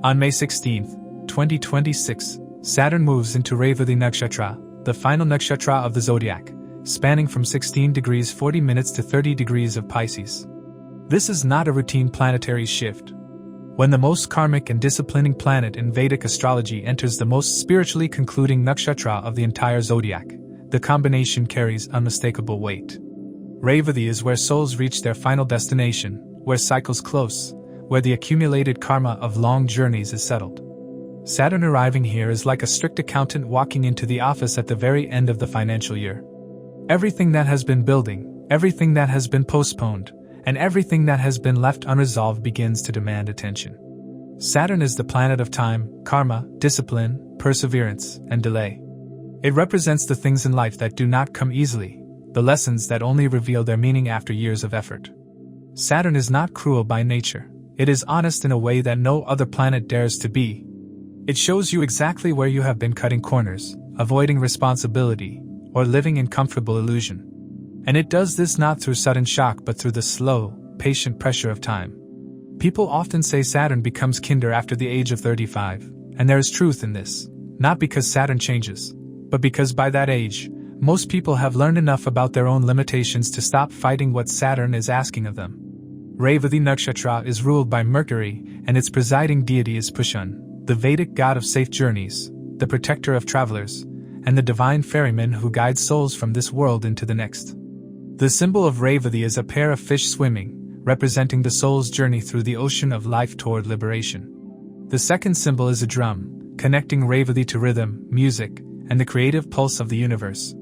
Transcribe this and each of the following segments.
On May 16, 2026, Saturn moves into Revati Nakshatra, the final nakshatra of the zodiac, spanning from 16 degrees 40 minutes to 30 degrees of Pisces. This is not a routine planetary shift. When the most karmic and disciplining planet in Vedic astrology enters the most spiritually concluding nakshatra of the entire zodiac, the combination carries unmistakable weight. Revati is where souls reach their final destination, where cycles close, where the accumulated karma of long journeys is settled. Saturn arriving here is like a strict accountant walking into the office at the very end of the financial year. Everything that has been building, everything that has been postponed, and everything that has been left unresolved begins to demand attention. Saturn is the planet of time, karma, discipline, perseverance, and delay. It represents the things in life that do not come easily, the lessons that only reveal their meaning after years of effort. Saturn is not cruel by nature. It is honest in a way that no other planet dares to be. It shows you exactly where you have been cutting corners, avoiding responsibility, or living in comfortable illusion. And it does this not through sudden shock but through the slow, patient pressure of time. People often say Saturn becomes kinder after the age of 35, and there is truth in this, not because Saturn changes, but because by that age, most people have learned enough about their own limitations to stop fighting what Saturn is asking of them. Revati Nakshatra is ruled by Mercury, and its presiding deity is Pushan, the Vedic god of safe journeys, the protector of travelers, and the divine ferryman who guides souls from this world into the next. The symbol of Revati is a pair of fish swimming, representing the soul's journey through the ocean of life toward liberation. The second symbol is a drum, connecting Revati to rhythm, music, and the creative pulse of the universe.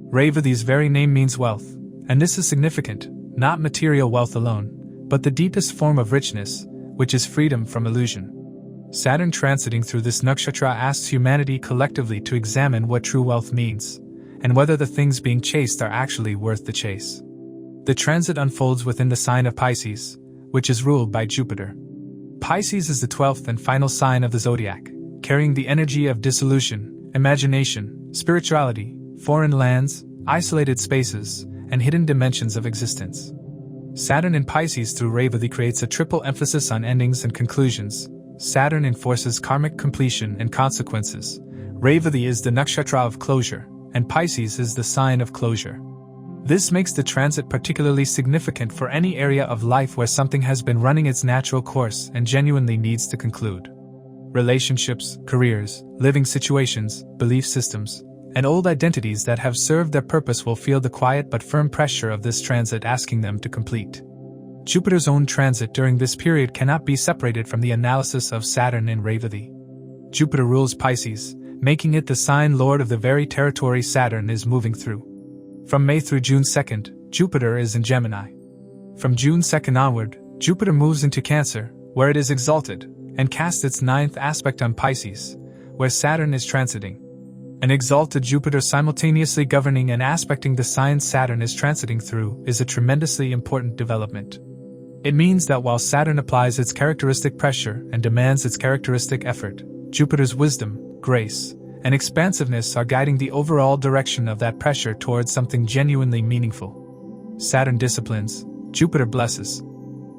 Revati's very name means wealth, and this is significant, not material wealth alone, but the deepest form of richness, which is freedom from illusion. Saturn transiting through this nakshatra asks humanity collectively to examine what true wealth means, and whether the things being chased are actually worth the chase. The transit unfolds within the sign of Pisces, which is ruled by Jupiter. Pisces is the 12th and final sign of the zodiac, carrying the energy of dissolution, imagination, spirituality, foreign lands, isolated spaces, and hidden dimensions of existence. Saturn in Pisces through Revati creates a triple emphasis on endings and conclusions. Saturn enforces karmic completion and consequences. Revati is the nakshatra of closure, and Pisces is the sign of closure. This makes the transit particularly significant for any area of life where something has been running its natural course and genuinely needs to conclude. Relationships, careers, living situations, belief systems, and old identities that have served their purpose will feel the quiet but firm pressure of this transit asking them to complete. Jupiter's own transit during this period cannot be separated from the analysis of Saturn in Revati. Jupiter rules Pisces, making it the sign lord of the very territory Saturn is moving through. From May through June 2nd, Jupiter is in Gemini. From June 2nd onward, Jupiter moves into Cancer, where it is exalted, and casts its 9th aspect on Pisces, where Saturn is transiting. An exalted Jupiter simultaneously governing and aspecting the sign Saturn is transiting through is a tremendously important development. It means that while Saturn applies its characteristic pressure and demands its characteristic effort, Jupiter's wisdom, grace, and expansiveness are guiding the overall direction of that pressure towards something genuinely meaningful. Saturn disciplines, Jupiter blesses.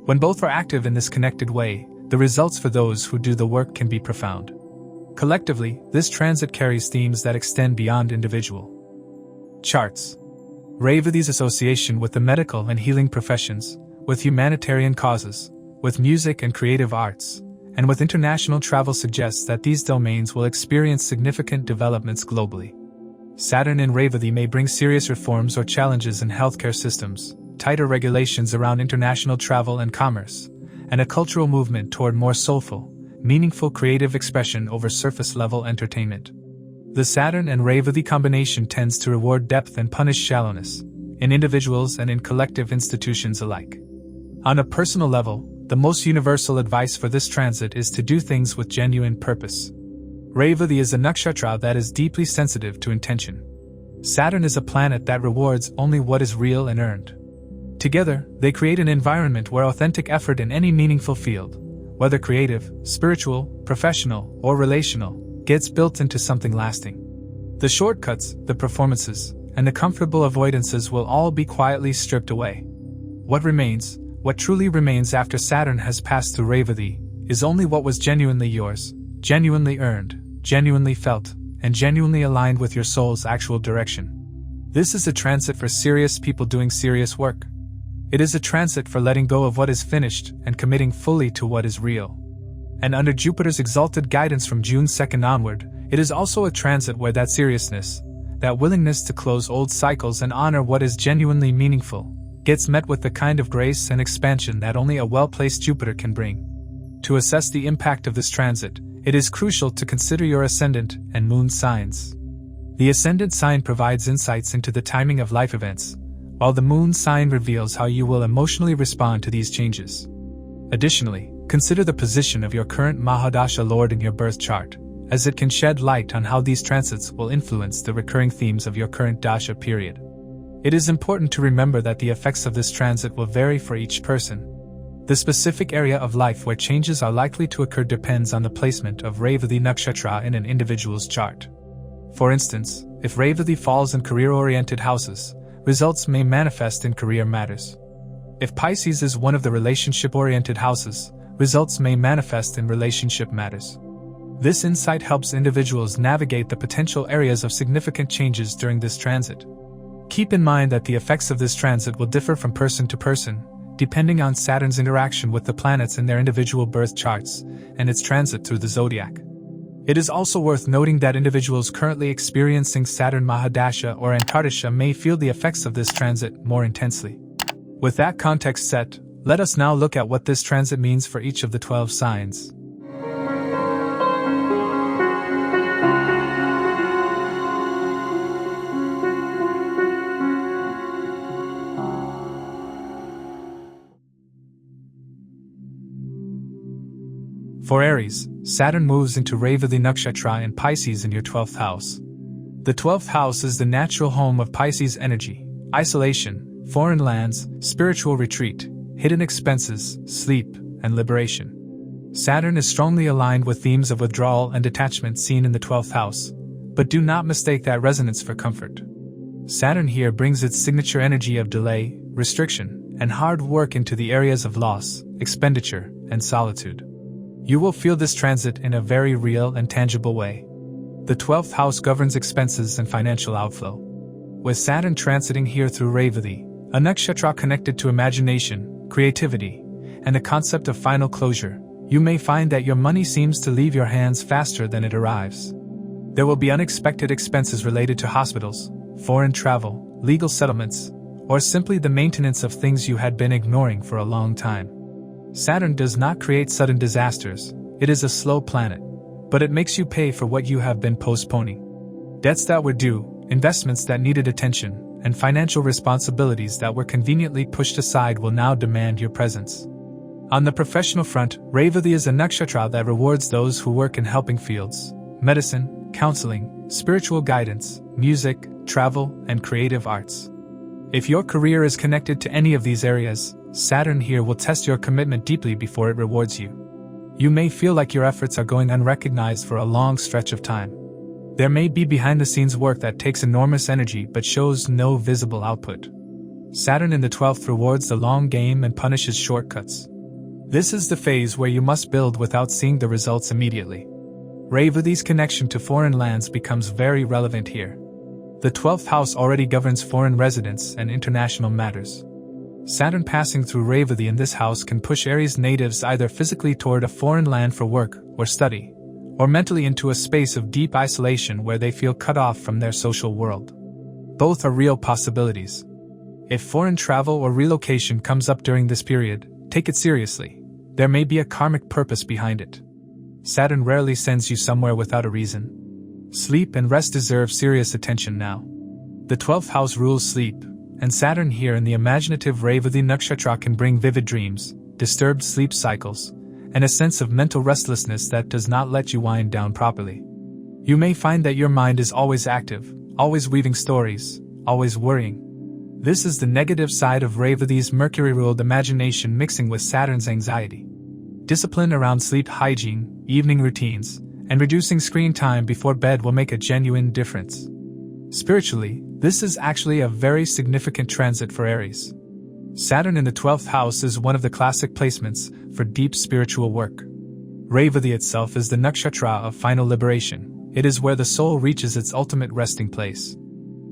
When both are active in this connected way, the results for those who do the work can be profound. Collectively, this transit carries themes that extend beyond individual charts. Revati's association with the medical and healing professions, with humanitarian causes, with music and creative arts, and with international travel suggests that these domains will experience significant developments globally. Saturn in Revati may bring serious reforms or challenges in healthcare systems, tighter regulations around international travel and commerce, and a cultural movement toward more soulful, meaningful creative expression over surface-level entertainment. The Saturn and Revati combination tends to reward depth and punish shallowness, in individuals and in collective institutions alike. On a personal level, the most universal advice for this transit is to do things with genuine purpose. Revati is a nakshatra that is deeply sensitive to intention. Saturn is a planet that rewards only what is real and earned. Together, they create an environment where authentic effort in any meaningful field, whether creative, spiritual, professional, or relational, gets built into something lasting. The shortcuts, the performances, and the comfortable avoidances will all be quietly stripped away. What truly remains after Saturn has passed through Revati, is only what was genuinely yours, genuinely earned, genuinely felt, and genuinely aligned with your soul's actual direction. This is a transit for serious people doing serious work. It is a transit for letting go of what is finished and committing fully to what is real. And under Jupiter's exalted guidance from June 2nd onward, it is also a transit where that seriousness, that willingness to close old cycles and honor what is genuinely meaningful, gets met with the kind of grace and expansion that only a well-placed Jupiter can bring. To assess the impact of this transit, it is crucial to consider your ascendant and moon signs. The ascendant sign provides insights into the timing of life events, while the moon sign reveals how you will emotionally respond to these changes. Additionally, consider the position of your current Mahadasha Lord in your birth chart, as it can shed light on how these transits will influence the recurring themes of your current dasha period. It is important to remember that the effects of this transit will vary for each person. The specific area of life where changes are likely to occur depends on the placement of Revati Nakshatra in an individual's chart. For instance, if Revati falls in career-oriented houses, results may manifest in career matters. If Pisces is one of the relationship-oriented houses, results may manifest in relationship matters. This insight helps individuals navigate the potential areas of significant changes during this transit. Keep in mind that the effects of this transit will differ from person to person, depending on Saturn's interaction with the planets in their individual birth charts and its transit through the zodiac. It is also worth noting that individuals currently experiencing Saturn Mahadasha or Antardasha may feel the effects of this transit more intensely. With that context set, let us now look at what this transit means for each of the 12 signs. For Aries, Saturn moves into Revati Nakshatra in Pisces in your 12th house. The 12th house is the natural home of Pisces energy, isolation, foreign lands, spiritual retreat, hidden expenses, sleep, and liberation. Saturn is strongly aligned with themes of withdrawal and detachment seen in the 12th house, but do not mistake that resonance for comfort. Saturn here brings its signature energy of delay, restriction, and hard work into the areas of loss, expenditure, and solitude. You will feel this transit in a very real and tangible way. The 12th house governs expenses and financial outflow. With Saturn transiting here through Revati, a nakshatra connected to imagination, creativity, and the concept of final closure, you may find that your money seems to leave your hands faster than it arrives. There will be unexpected expenses related to hospitals, foreign travel, legal settlements, or simply the maintenance of things you had been ignoring for a long time. Saturn does not create sudden disasters, it is a slow planet, but it makes you pay for what you have been postponing. Debts that were due, investments that needed attention, and financial responsibilities that were conveniently pushed aside will now demand your presence. On the professional front, Revati is a nakshatra that rewards those who work in helping fields, medicine, counseling, spiritual guidance, music, travel, and creative arts. If your career is connected to any of these areas, Saturn here will test your commitment deeply before it rewards you. You may feel like your efforts are going unrecognized for a long stretch of time. There may be behind-the-scenes work that takes enormous energy but shows no visible output. Saturn in the 12th rewards the long game and punishes shortcuts. This is the phase where you must build without seeing the results immediately. Revati's connection to foreign lands becomes very relevant here. The 12th house already governs foreign residence and international matters. Saturn passing through Revati in this house can push Aries natives either physically toward a foreign land for work or study, or mentally into a space of deep isolation where they feel cut off from their social world. Both are real possibilities. If foreign travel or relocation comes up during this period, take it seriously. There may be a karmic purpose behind it. Saturn rarely sends you somewhere without a reason. Sleep and rest deserve serious attention now. The 12th house rules sleep, and Saturn here in the imaginative Revati Nakshatra can bring vivid dreams, disturbed sleep cycles, and a sense of mental restlessness that does not let you wind down properly. You may find that your mind is always active, always weaving stories, always worrying. This is the negative side of Revati's Mercury-ruled imagination mixing with Saturn's anxiety. Discipline around sleep hygiene, evening routines, and reducing screen time before bed will make a genuine difference. Spiritually, this is actually a very significant transit for Aries. Saturn in the 12th house is one of the classic placements for deep spiritual work. Revati itself is the nakshatra of final liberation. It is where the soul reaches its ultimate resting place.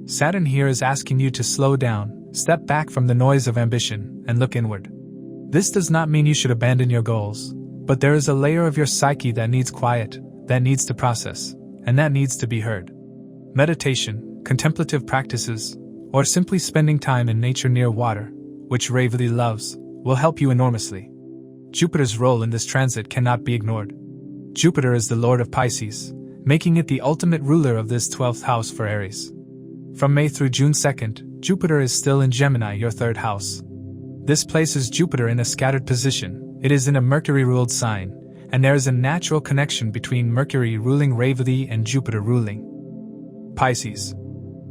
Saturn here is asking you to slow down, step back from the noise of ambition, and look inward. This does not mean you should abandon your goals, but there is a layer of your psyche that needs quiet, that needs to process, and that needs to be heard. Meditation, contemplative practices, or simply spending time in nature near water, which Revati loves, will help you enormously. Jupiter's role in this transit cannot be ignored. Jupiter is the lord of Pisces, making it the ultimate ruler of this 12th house for Aries. From May through June 2nd, Jupiter is still in Gemini, your 3rd house. This places Jupiter in a scattered position. It is in a Mercury-ruled sign, and there is a natural connection between Mercury ruling Revati and Jupiter ruling Pisces.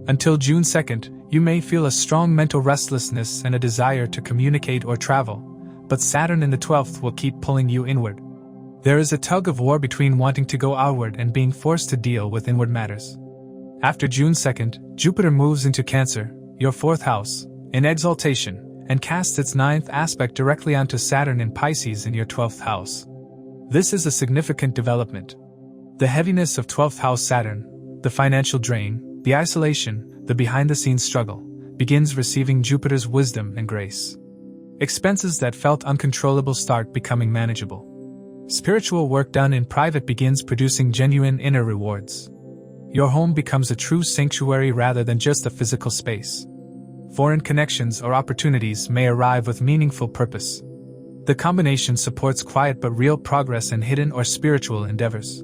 Until June 2nd, you may feel a strong mental restlessness and a desire to communicate or travel, but Saturn in the 12th will keep pulling you inward. There is a tug of war between wanting to go outward and being forced to deal with inward matters. After June 2nd, Jupiter moves into Cancer, your 4th house, in exaltation, and casts its 9th aspect directly onto Saturn in Pisces in your 12th house. This is a significant development. The heaviness of 12th house Saturn, the financial drain, the isolation, the behind-the-scenes struggle, begins receiving Jupiter's wisdom and grace. Expenses that felt uncontrollable start becoming manageable. Spiritual work done in private begins producing genuine inner rewards. Your home becomes a true sanctuary rather than just a physical space. Foreign connections or opportunities may arrive with meaningful purpose. The combination supports quiet but real progress in hidden or spiritual endeavors.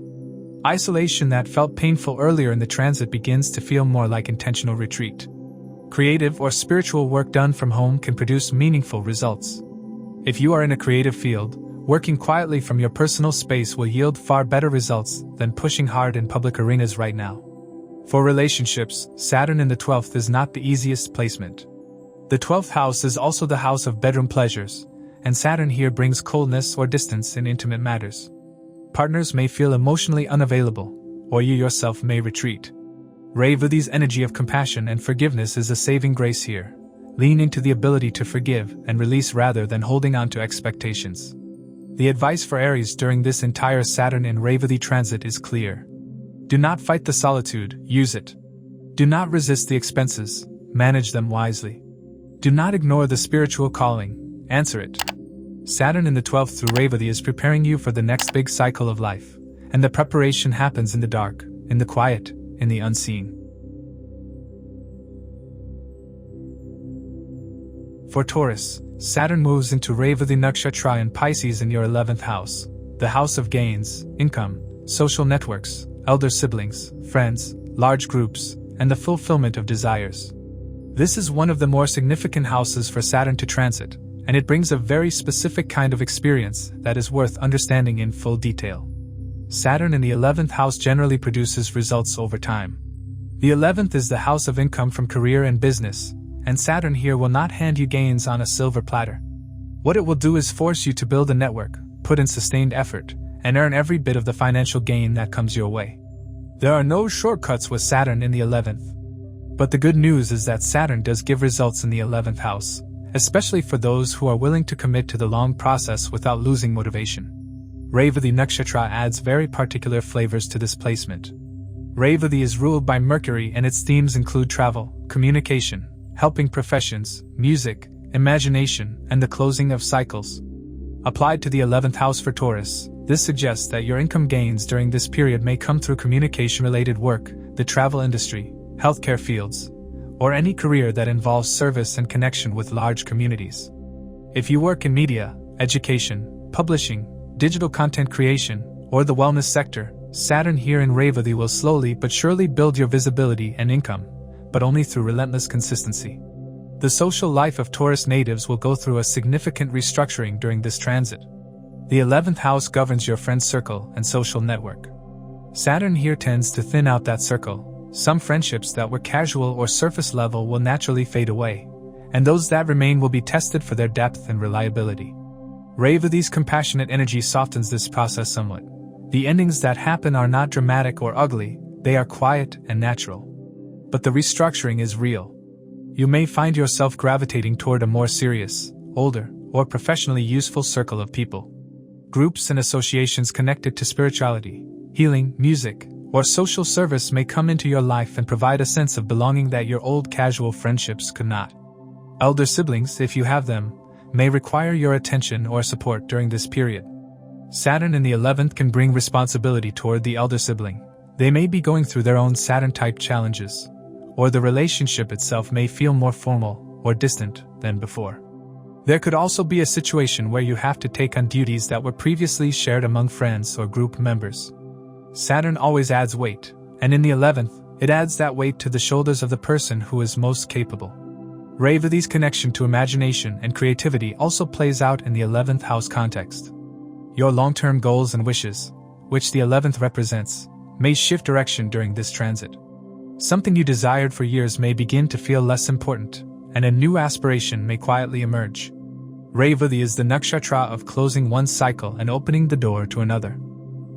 Isolation that felt painful earlier in the transit begins to feel more like intentional retreat. Creative or spiritual work done from home can produce meaningful results. If you are in a creative field, working quietly from your personal space will yield far better results than pushing hard in public arenas right now. For relationships, Saturn in the 12th is not the easiest placement. The 12th house is also the house of bedroom pleasures, and Saturn here brings coldness or distance in intimate matters. Partners may feel emotionally unavailable, or you yourself may retreat. Revati's energy of compassion and forgiveness is a saving grace here. Lean into the ability to forgive and release rather than holding on to expectations. The advice for Aries during this entire Saturn in Revati transit is clear. Do not fight the solitude, use it. Do not resist the expenses, manage them wisely. Do not ignore the spiritual calling, answer it. Saturn in the 12th through Revati is preparing you for the next big cycle of life, and the preparation happens in the dark, in the quiet, in the unseen. For Taurus, Saturn moves into Revati Nakshatra in Pisces in your 11th house, the house of gains, income, social networks, elder siblings, friends, large groups, and the fulfillment of desires. This is one of the more significant houses for Saturn to transit, and it brings a very specific kind of experience that is worth understanding in full detail. Saturn in the 11th house generally produces results over time. The 11th is the house of income from career and business, and Saturn here will not hand you gains on a silver platter. What it will do is force you to build a network, put in sustained effort, and earn every bit of the financial gain that comes your way. There are no shortcuts with Saturn in the 11th. But the good news is that Saturn does give results in the 11th house, especially for those who are willing to commit to the long process without losing motivation. Revati Nakshatra adds very particular flavors to this placement. Revati is ruled by Mercury and its themes include travel, communication, helping professions, music, imagination, and the closing of cycles. Applied to the 11th house for Taurus, this suggests that your income gains during this period may come through communication-related work, the travel industry, healthcare fields, or any career that involves service and connection with large communities. If you work in media, education, publishing, digital content creation, or the wellness sector, Saturn here in Revati will slowly but surely build your visibility and income, but only through relentless consistency. The social life of Taurus natives will go through a significant restructuring during this transit. The 11th house governs your friend circle and social network. Saturn here tends to thin out that circle. Some friendships that were casual or surface level will naturally fade away, and those that remain will be tested for their depth and reliability. Revati's compassionate energy softens this process somewhat. The endings that happen are not dramatic or ugly, they are quiet and natural. But the restructuring is real. You may find yourself gravitating toward a more serious, older, or professionally useful circle of people. Groups and associations connected to spirituality, healing, music, or social service may come into your life and provide a sense of belonging that your old casual friendships could not. Elder siblings, if you have them, may require your attention or support during this period. Saturn in the 11th can bring responsibility toward the elder sibling. They may be going through their own Saturn-type challenges, or the relationship itself may feel more formal or distant than before. There could also be a situation where you have to take on duties that were previously shared among friends or group members. Saturn always adds weight, and in the 11th, it adds that weight to the shoulders of the person who is most capable. Revati's connection to imagination and creativity also plays out in the 11th house context. Your long-term goals and wishes, which the 11th represents, may shift direction during this transit. Something you desired for years may begin to feel less important, and a new aspiration may quietly emerge. Revati is the nakshatra of closing one cycle and opening the door to another.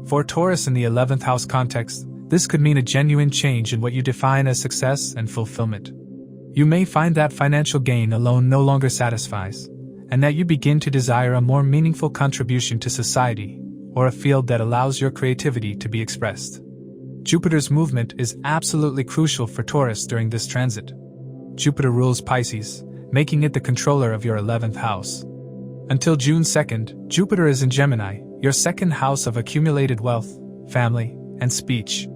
For Taurus in the 11th house context, this could mean a genuine change in what you define as success and fulfillment. You may find that financial gain alone no longer satisfies, and that you begin to desire a more meaningful contribution to society, or a field that allows your creativity to be expressed. Jupiter's movement is absolutely crucial for Taurus during this transit. Jupiter rules Pisces, making it the controller of your 11th house. Until June 2nd, Jupiter is in Gemini, your second house of accumulated wealth, family, and speech.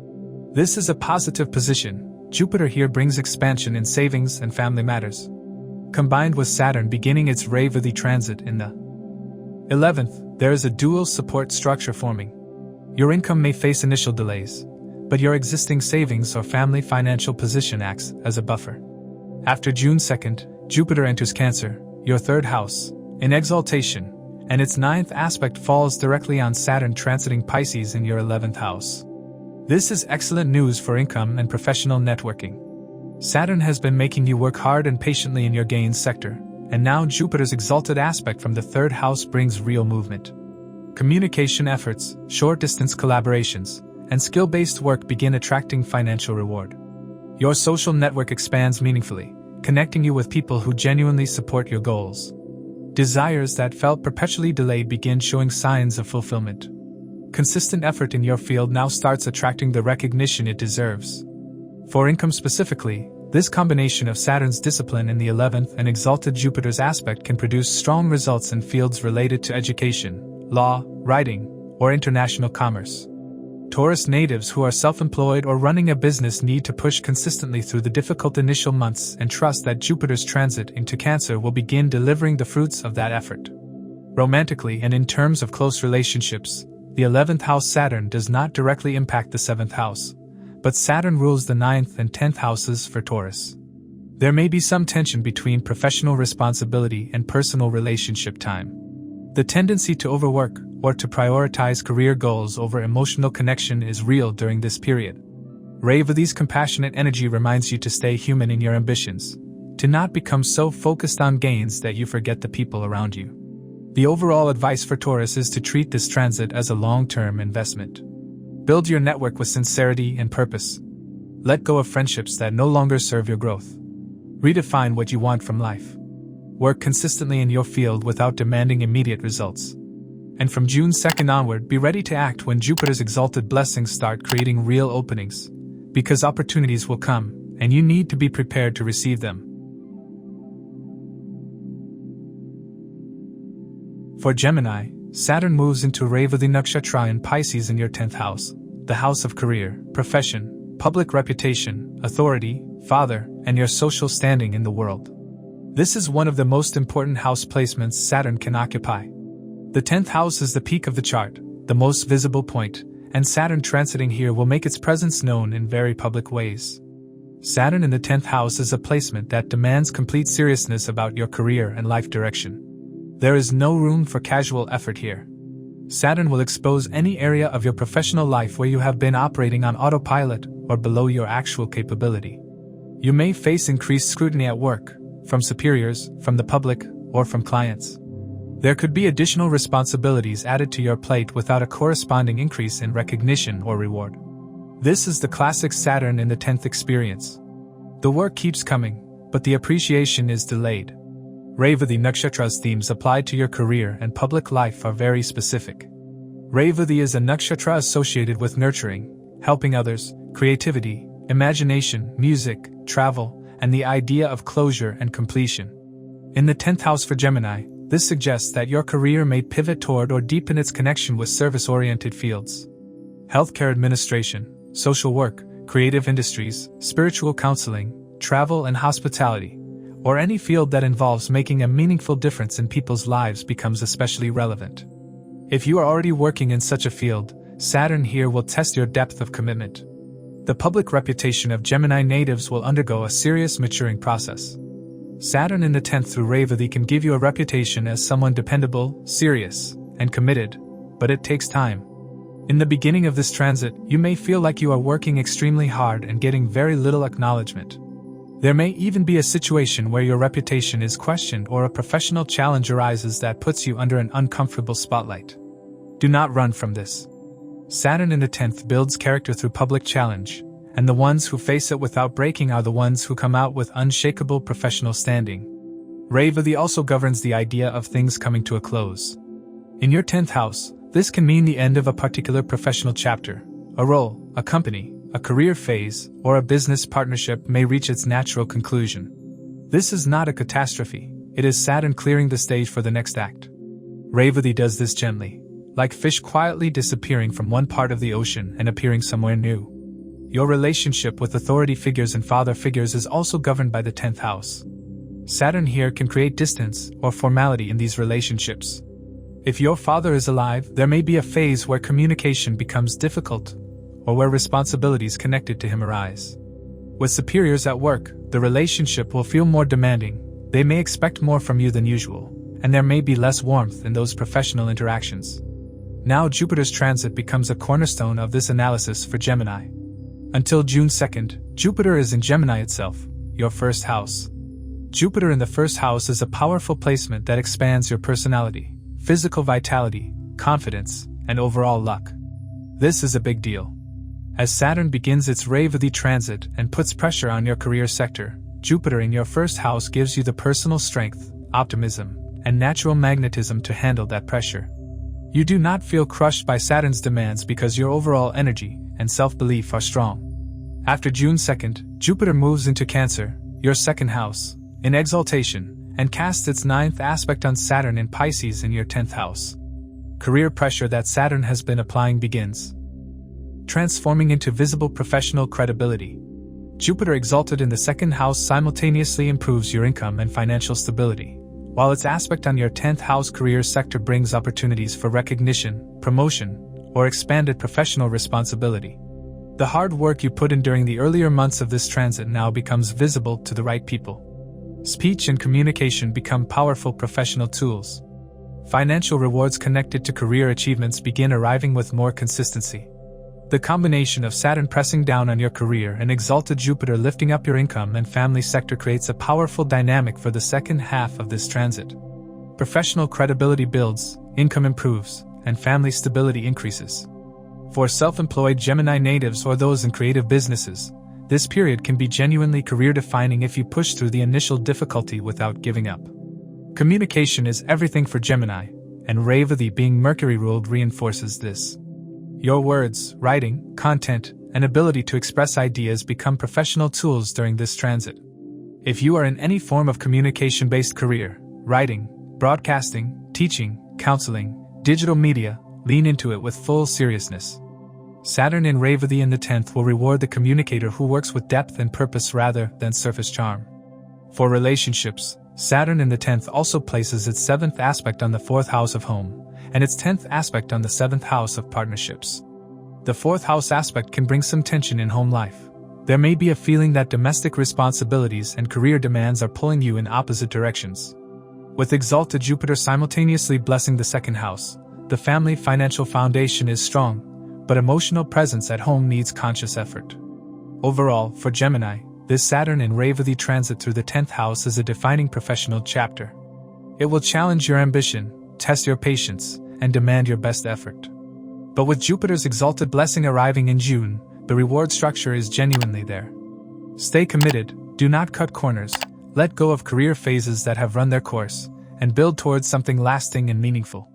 This is a positive position. Jupiter here brings expansion in savings and family matters. Combined with Saturn beginning its Revati transit in the 11th, there is a dual support structure forming. Your income may face initial delays, but your existing savings or family financial position acts as a buffer. After June 2nd, Jupiter enters Cancer, your third house, in exaltation, and its 9th aspect falls directly on Saturn transiting Pisces in your 11th house. This is excellent news for income and professional networking. Saturn has been making you work hard and patiently in your gains sector, and now Jupiter's exalted aspect from the 3rd house brings real movement. Communication efforts, short-distance collaborations, and skill-based work begin attracting financial reward. Your social network expands meaningfully, connecting you with people who genuinely support your goals. Desires that felt perpetually delayed begin showing signs of fulfillment. Consistent effort in your field now starts attracting the recognition it deserves. For income specifically, this combination of Saturn's discipline in the 11th and exalted Jupiter's aspect can produce strong results in fields related to education, law, writing, or international commerce. Taurus natives who are self-employed or running a business need to push consistently through the difficult initial months and trust that Jupiter's transit into Cancer will begin delivering the fruits of that effort. Romantically and in terms of close relationships, the 11th house Saturn does not directly impact the 7th house, but Saturn rules the 9th and 10th houses for Taurus. There may be some tension between professional responsibility and personal relationship time. The tendency to overwork or to prioritize career goals over emotional connection is real during this period. Revati's compassionate energy reminds you to stay human in your ambitions, to not become so focused on gains that you forget the people around you. The overall advice for Taurus is to treat this transit as a long-term investment. Build your network with sincerity and purpose. Let go of friendships that no longer serve your growth. Redefine what you want from life. Work consistently in your field without demanding immediate results. And from June 2nd onward, be ready to act when Jupiter's exalted blessings start creating real openings, because opportunities will come, and you need to be prepared to receive them. For Gemini, Saturn moves into Revati Nakshatra in Pisces in your 10th house, the house of career, profession, public reputation, authority, father, and your social standing in the world. This is one of the most important house placements Saturn can occupy. The 10th house is the peak of the chart, the most visible point, and Saturn transiting here will make its presence known in very public ways. Saturn in the 10th house is a placement that demands complete seriousness about your career and life direction. There is no room for casual effort here. Saturn will expose any area of your professional life where you have been operating on autopilot or below your actual capability. You may face increased scrutiny at work, from superiors, from the public, or from clients. There could be additional responsibilities added to your plate without a corresponding increase in recognition or reward. This is the classic Saturn in the 10th experience. The work keeps coming, but the appreciation is delayed. Revati Nakshatra's themes applied to your career and public life are very specific. Revati is a nakshatra associated with nurturing, helping others, creativity, imagination, music, travel, and the idea of closure and completion. In the 10th house for Gemini, this suggests that your career may pivot toward or deepen its connection with service-oriented fields. Healthcare administration, social work, creative industries, spiritual counseling, travel and hospitality, or any field that involves making a meaningful difference in people's lives becomes especially relevant. If you are already working in such a field, Saturn here will test your depth of commitment. The public reputation of Gemini natives will undergo a serious maturing process. Saturn in the 10th through Revati can give you a reputation as someone dependable, serious, and committed, but it takes time. In the beginning of this transit, you may feel like you are working extremely hard and getting very little acknowledgement. There may even be a situation where your reputation is questioned or a professional challenge arises that puts you under an uncomfortable spotlight. Do not run from this. Saturn in the 10th builds character through public challenge, and the ones who face it without breaking are the ones who come out with unshakable professional standing. Revati also governs the idea of things coming to a close. In your 10th house, this can mean the end of a particular professional chapter. A role, a company, a career phase, or a business partnership may reach its natural conclusion. This is not a catastrophe, it is Saturn clearing the stage for the next act. Revati does this gently, like fish quietly disappearing from one part of the ocean and appearing somewhere new. Your relationship with authority figures and father figures is also governed by the 10th house. Saturn here can create distance or formality in these relationships. If your father is alive, there may be a phase where communication becomes difficult, or where responsibilities connected to him arise. With superiors at work, the relationship will feel more demanding, they may expect more from you than usual, and there may be less warmth in those professional interactions. Now Jupiter's transit becomes a cornerstone of this analysis for Gemini. Until June 2nd, Jupiter is in Gemini itself, your first house. Jupiter in the first house is a powerful placement that expands your personality, physical vitality, confidence, and overall luck. This is a big deal. As Saturn begins its Revati transit and puts pressure on your career sector, Jupiter in your first house gives you the personal strength, optimism, and natural magnetism to handle that pressure. You do not feel crushed by Saturn's demands because your overall energy and self-belief are strong. After June 2nd, Jupiter moves into Cancer, your second house, in exaltation, and casts its 9th aspect on Saturn in Pisces in your 10th house. Career pressure that Saturn has been applying begins transforming into visible professional credibility. Jupiter exalted in the second house simultaneously improves your income and financial stability, while its aspect on your 10th house career sector brings opportunities for recognition, promotion, or expanded professional responsibility. The hard work you put in during the earlier months of this transit now becomes visible to the right people. Speech and communication become powerful professional tools. Financial rewards connected to career achievements begin arriving with more consistency. The combination of Saturn pressing down on your career and exalted Jupiter lifting up your income and family sector creates a powerful dynamic for the second half of this transit. Professional credibility builds, income improves, and family stability increases. For self-employed Gemini natives or those in creative businesses, this period can be genuinely career-defining if you push through the initial difficulty without giving up. Communication is everything for Gemini, and Revati being Mercury-ruled reinforces this. Your words, writing, content, and ability to express ideas become professional tools during this transit. If you are in any form of communication-based career, writing, broadcasting, teaching, counseling, digital media, lean into it with full seriousness. Saturn in Revati in the 10th will reward the communicator who works with depth and purpose rather than surface charm. For relationships, Saturn in the 10th also places its 7th aspect on the 4th house of home, and its 10th aspect on the 7th house of partnerships. The 4th house aspect can bring some tension in home life. There may be a feeling that domestic responsibilities and career demands are pulling you in opposite directions. With exalted Jupiter simultaneously blessing the 2nd house, the family financial foundation is strong, but emotional presence at home needs conscious effort. Overall, for Gemini, this Saturn in Revati transit through the 10th house is a defining professional chapter. It will challenge your ambition, test your patience, and demand your best effort. But with Jupiter's exalted blessing arriving in June, the reward structure is genuinely there. Stay committed, do not cut corners, let go of career phases that have run their course, and build towards something lasting and meaningful.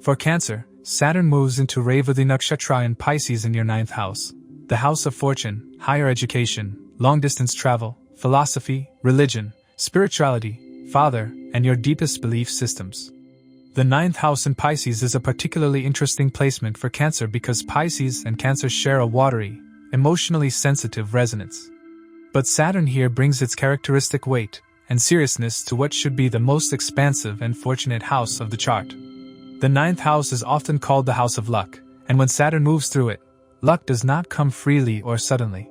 For Cancer, Saturn moves into Revati Nakshatra in Pisces in your 9th house, the house of fortune, higher education, long-distance travel, philosophy, religion, spirituality, father, and your deepest belief systems. The 9th house in Pisces is a particularly interesting placement for Cancer because Pisces and Cancer share a watery, emotionally sensitive resonance. But Saturn here brings its characteristic weight and seriousness to what should be the most expansive and fortunate house of the chart. The 9th house is often called the house of luck, and when Saturn moves through it, luck does not come freely or suddenly.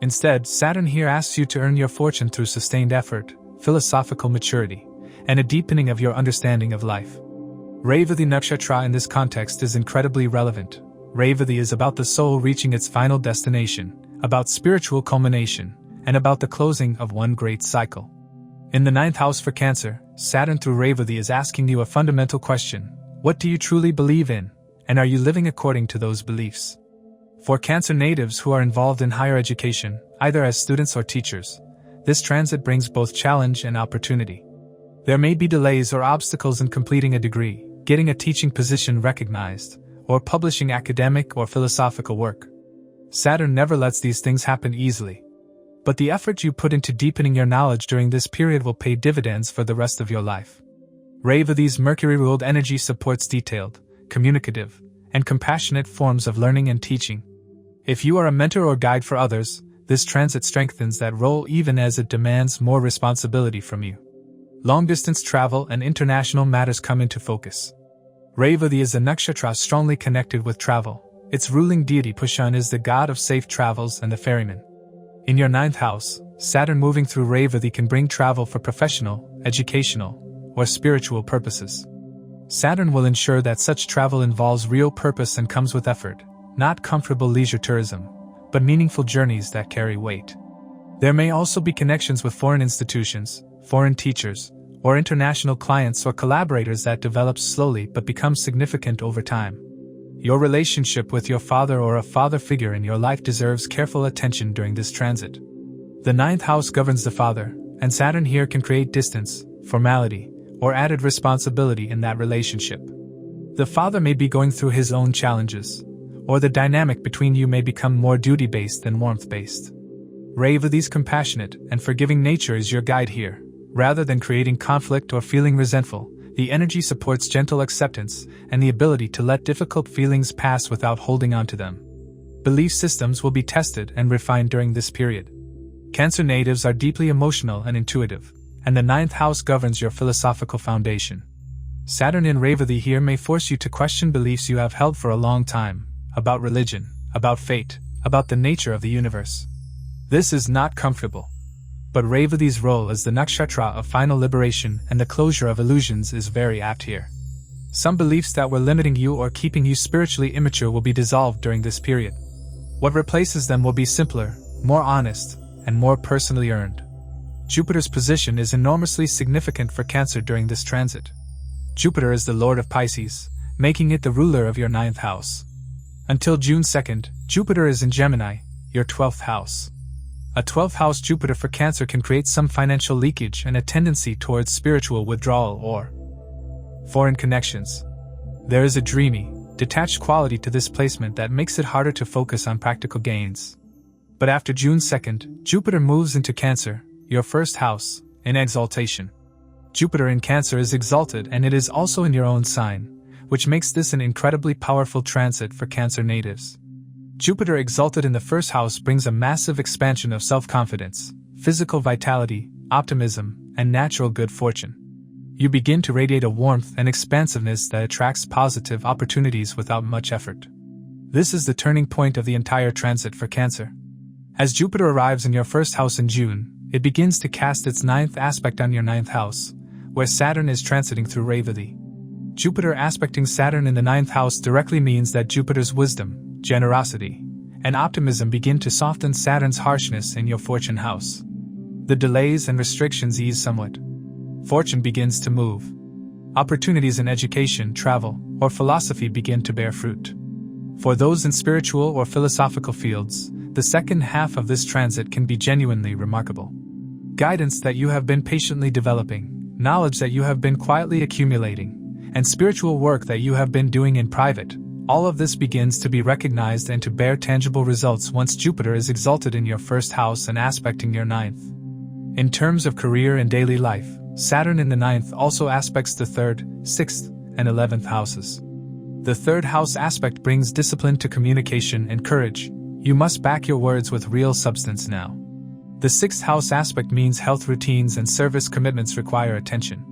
Instead, Saturn here asks you to earn your fortune through sustained effort, philosophical maturity, and a deepening of your understanding of life. Revati Nakshatra in this context is incredibly relevant. Revati is about the soul reaching its final destination, about spiritual culmination, and about the closing of one great cycle. In the 9th house for Cancer, Saturn through Revati is asking you a fundamental question: what do you truly believe in, and are you living according to those beliefs? For Cancer natives who are involved in higher education, either as students or teachers, this transit brings both challenge and opportunity. There may be delays or obstacles in completing a degree, getting a teaching position recognized, or publishing academic or philosophical work. Saturn never lets these things happen easily. But the effort you put into deepening your knowledge during this period will pay dividends for the rest of your life. Revati's Mercury-ruled energy supports detailed, communicative, and compassionate forms of learning and teaching. If you are a mentor or guide for others, this transit strengthens that role even as it demands more responsibility from you. Long-distance travel and international matters come into focus. Revati is a nakshatra strongly connected with travel. Its ruling deity Pushan is the god of safe travels and the ferryman. In your 9th house, Saturn moving through Revati can bring travel for professional, educational, or spiritual purposes. Saturn will ensure that such travel involves real purpose and comes with effort, not comfortable leisure tourism, but meaningful journeys that carry weight. There may also be connections with foreign institutions, foreign teachers, or international clients or collaborators that develop slowly but become significant over time. Your relationship with your father or a father figure in your life deserves careful attention during this transit. The 9th house governs the father, and Saturn here can create distance, formality, or added responsibility in that relationship. The father may be going through his own challenges, or the dynamic between you may become more duty-based than warmth-based. Revati's compassionate and forgiving nature is your guide here. Rather than creating conflict or feeling resentful, the energy supports gentle acceptance and the ability to let difficult feelings pass without holding on to them. Belief systems will be tested and refined during this period. Cancer natives are deeply emotional and intuitive, and the 9th house governs your philosophical foundation. Saturn in Revati here may force you to question beliefs you have held for a long time, about religion, about fate, about the nature of the universe. This is not comfortable. But Revati's role as the nakshatra of final liberation and the closure of illusions is very apt here. Some beliefs that were limiting you or keeping you spiritually immature will be dissolved during this period. What replaces them will be simpler, more honest, and more personally earned. Jupiter's position is enormously significant for Cancer during this transit. Jupiter is the lord of Pisces, making it the ruler of your 9th house. Until June 2nd, Jupiter is in Gemini, your 12th house. A 12th house Jupiter for Cancer can create some financial leakage and a tendency towards spiritual withdrawal or foreign connections. There is a dreamy, detached quality to this placement that makes it harder to focus on practical gains. But after June 2nd, Jupiter moves into Cancer, your 1st house, in exaltation. Jupiter in Cancer is exalted and it is also in your own sign, which makes this an incredibly powerful transit for Cancer natives. Jupiter exalted in the 1st house brings a massive expansion of self-confidence, physical vitality, optimism, and natural good fortune. You begin to radiate a warmth and expansiveness that attracts positive opportunities without much effort. This is the turning point of the entire transit for Cancer. As Jupiter arrives in your 1st house in June, it begins to cast its 9th aspect on your 9th house, where Saturn is transiting through Revati. Jupiter aspecting Saturn in the 9th house directly means that Jupiter's wisdom, generosity, and optimism begin to soften Saturn's harshness in your fortune house. The delays and restrictions ease somewhat. Fortune begins to move. Opportunities in education, travel, or philosophy begin to bear fruit. For those in spiritual or philosophical fields, the second half of this transit can be genuinely remarkable. Guidance that you have been patiently developing, knowledge that you have been quietly accumulating, and spiritual work that you have been doing in private, all of this begins to be recognized and to bear tangible results once Jupiter is exalted in your first house and aspecting your ninth. In terms of career and daily life, Saturn in the ninth also aspects the 3rd, 6th, and 11th houses. The 3rd house aspect brings discipline to communication and courage. You must back your words with real substance now. The 6th house aspect means health routines and service commitments require attention.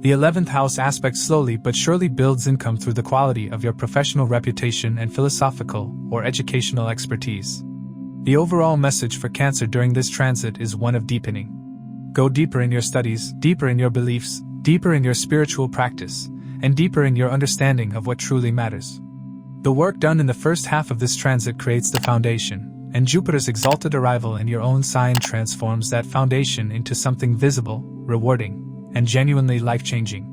The 11th house aspect slowly but surely builds income through the quality of your professional reputation and philosophical or educational expertise. The overall message for Cancer during this transit is one of deepening. Go deeper in your studies, deeper in your beliefs, deeper in your spiritual practice, and deeper in your understanding of what truly matters. The work done in the first half of this transit creates the foundation, and Jupiter's exalted arrival in your own sign transforms that foundation into something visible, rewarding, and genuinely life-changing.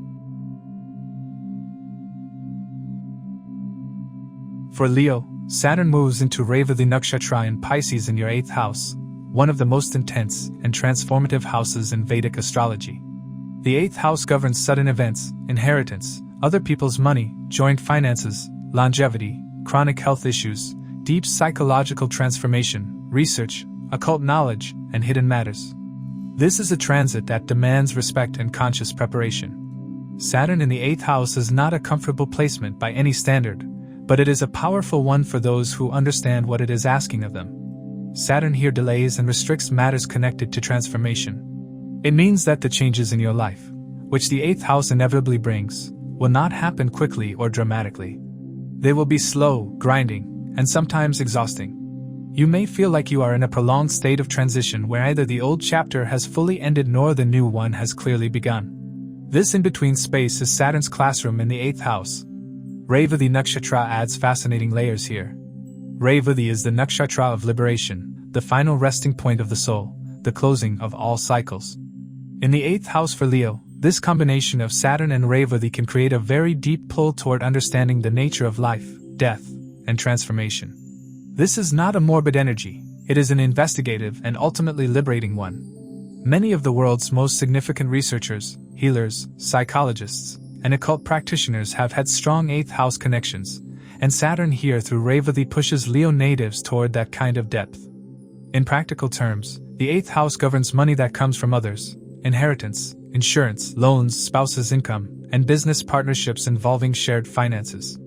For Leo, Saturn moves into Revati Nakshatra in Pisces in your 8th house, one of the most intense and transformative houses in Vedic astrology. The 8th house governs sudden events, inheritance, other people's money, joint finances, longevity, chronic health issues, deep psychological transformation, research, occult knowledge, and hidden matters. This is a transit that demands respect and conscious preparation. Saturn in the 8th house is not a comfortable placement by any standard, but it is a powerful one for those who understand what it is asking of them. Saturn here delays and restricts matters connected to transformation. It means that the changes in your life, which the 8th house inevitably brings, will not happen quickly or dramatically. They will be slow, grinding, and sometimes exhausting. You may feel like you are in a prolonged state of transition where either the old chapter has fully ended nor the new one has clearly begun. This in-between space is Saturn's classroom in the 8th house. Revati Nakshatra adds fascinating layers here. Revati is the nakshatra of liberation, the final resting point of the soul, the closing of all cycles. In the 8th house for Leo, this combination of Saturn and Revati can create a very deep pull toward understanding the nature of life, death, and transformation. This is not a morbid energy, it is an investigative and ultimately liberating one. Many of the world's most significant researchers, healers, psychologists, and occult practitioners have had strong 8th house connections, and Saturn here through Revati pushes Leo natives toward that kind of depth. In practical terms, the 8th house governs money that comes from others, inheritance, insurance, loans, spouse's income, and business partnerships involving shared finances.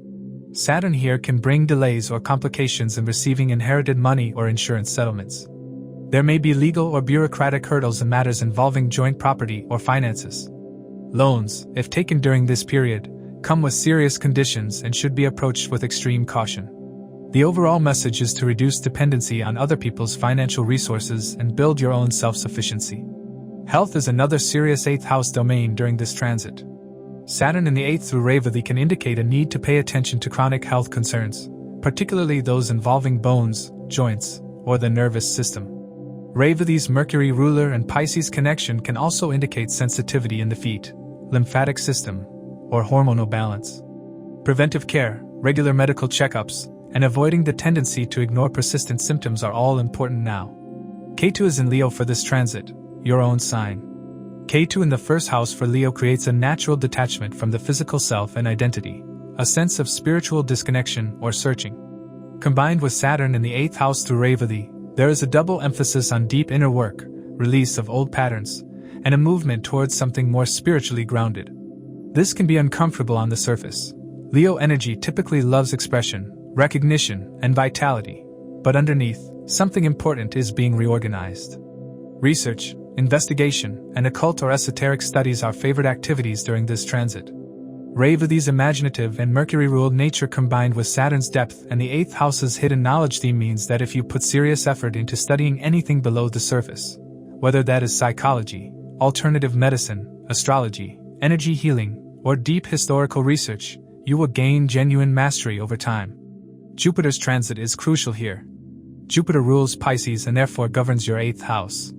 Saturn here can bring delays or complications in receiving inherited money or insurance settlements. There may be legal or bureaucratic hurdles in matters involving joint property or finances. Loans, if taken during this period, come with serious conditions and should be approached with extreme caution. The overall message is to reduce dependency on other people's financial resources and build your own self-sufficiency. Health is another serious 8th house domain during this transit. Saturn in the 8th through Revati can indicate a need to pay attention to chronic health concerns, particularly those involving bones, joints, or the nervous system. Revati's Mercury ruler and Pisces connection can also indicate sensitivity in the feet, lymphatic system, or hormonal balance. Preventive care, regular medical checkups, and avoiding the tendency to ignore persistent symptoms are all important now. Ketu is in Leo for this transit, your own sign. Ketu in the first house for Leo creates a natural detachment from the physical self and identity, a sense of spiritual disconnection or searching. Combined with Saturn in the 8th house through Revati, there is a double emphasis on deep inner work, release of old patterns, and a movement towards something more spiritually grounded. This can be uncomfortable on the surface. Leo energy typically loves expression, recognition, and vitality, but underneath, something important is being reorganized. Research, investigation, and occult or esoteric studies are favorite activities during this transit. Revati's imaginative and Mercury-ruled nature combined with Saturn's depth and the 8th house's hidden knowledge theme means that if you put serious effort into studying anything below the surface, whether that is psychology, alternative medicine, astrology, energy healing, or deep historical research, you will gain genuine mastery over time. Jupiter's transit is crucial here. Jupiter rules Pisces and therefore governs your 8th house.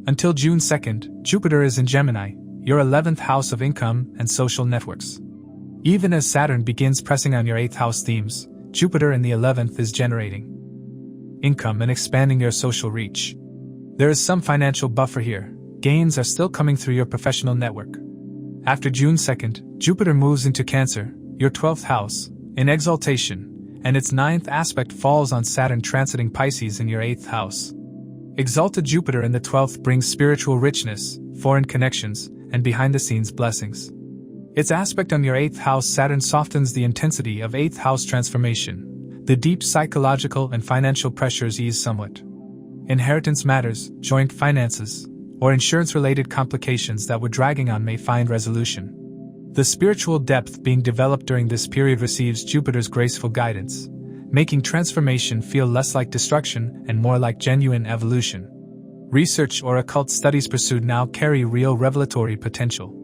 Until June 2nd, Jupiter is in Gemini, your 11th house of income and social networks. Even as Saturn begins pressing on your 8th house themes, Jupiter in the 11th is generating income and expanding your social reach. There is some financial buffer here. Gains are still coming through your professional network. After June 2nd, Jupiter moves into Cancer, your 12th house, in exaltation, and its 9th aspect falls on Saturn transiting Pisces in your 8th house. Exalted Jupiter in the 12th brings spiritual richness, foreign connections, and behind-the-scenes blessings. Its aspect on your 8th house Saturn softens the intensity of 8th house transformation. The deep psychological and financial pressures ease somewhat. Inheritance matters, joint finances, or insurance-related complications that were dragging on may find resolution. The spiritual depth being developed during this period receives Jupiter's graceful guidance, making transformation feel less like destruction and more like genuine evolution. Research or occult studies pursued now carry real revelatory potential.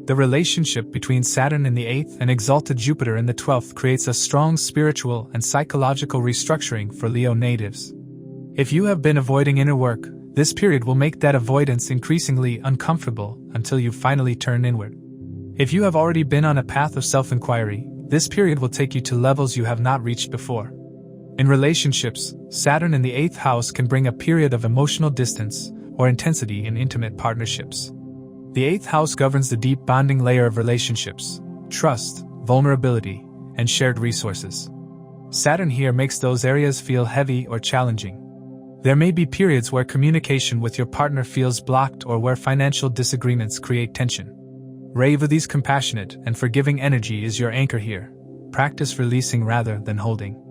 The relationship between Saturn in the 8th and exalted Jupiter in the 12th creates a strong spiritual and psychological restructuring for Leo natives. If you have been avoiding inner work, this period will make that avoidance increasingly uncomfortable until you finally turn inward. If you have already been on a path of self-inquiry, this period will take you to levels you have not reached before. In relationships, Saturn in the 8th house can bring a period of emotional distance or intensity in intimate partnerships. The 8th house governs the deep bonding layer of relationships, trust, vulnerability, and shared resources. Saturn here makes those areas feel heavy or challenging. There may be periods where communication with your partner feels blocked or where financial disagreements create tension. Revati's compassionate and forgiving energy is your anchor here. Practice releasing rather than holding.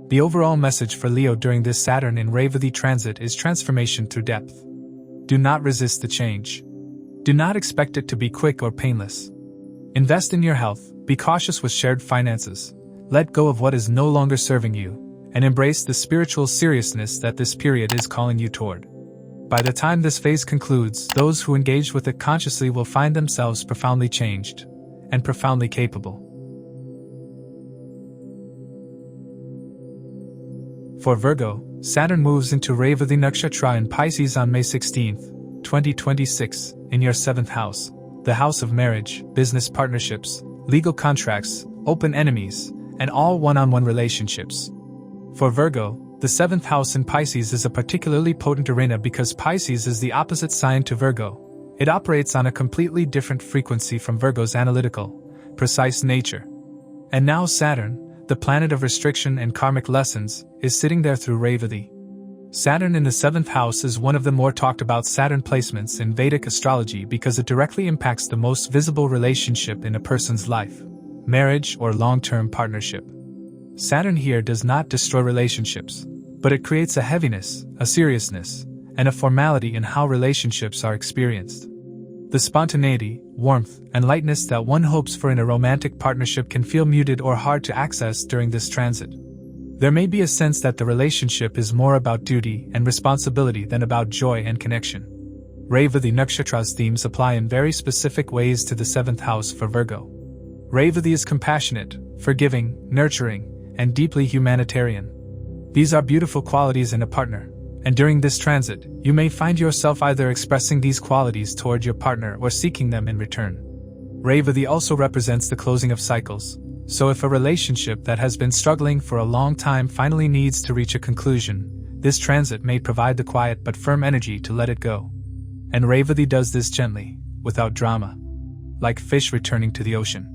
The overall message for Leo during this Saturn in Revati transit is transformation through depth. Do not resist the change. Do not expect it to be quick or painless. Invest in your health, be cautious with shared finances, let go of what is no longer serving you, and embrace the spiritual seriousness that this period is calling you toward. By the time this phase concludes, those who engage with it consciously will find themselves profoundly changed and profoundly capable. For Virgo, Saturn moves into Revati Nakshatra in Pisces on May 16, 2026, in your 7th house, the house of marriage, business partnerships, legal contracts, open enemies, and all one-on-one relationships. For Virgo, the 7th house in Pisces is a particularly potent arena because Pisces is the opposite sign to Virgo. It operates on a completely different frequency from Virgo's analytical, precise nature. And now Saturn, the planet of restriction and karmic lessons, is sitting there through Revati. Saturn in the 7th house is one of the more talked about Saturn placements in Vedic astrology because it directly impacts the most visible relationship in a person's life, marriage or long-term partnership. Saturn here does not destroy relationships, but it creates a heaviness, a seriousness, and a formality in how relationships are experienced. The spontaneity, warmth, and lightness that one hopes for in a romantic partnership can feel muted or hard to access during this transit. There may be a sense that the relationship is more about duty and responsibility than about joy and connection. Revati Nakshatra's themes apply in very specific ways to the 7th house for Virgo. Revati is compassionate, forgiving, nurturing, and deeply humanitarian. These are beautiful qualities in a partner, and during this transit, you may find yourself either expressing these qualities toward your partner or seeking them in return. Revati also represents the closing of cycles, so if a relationship that has been struggling for a long time finally needs to reach a conclusion, this transit may provide the quiet but firm energy to let it go. And Revati does this gently, without drama, like fish returning to the ocean.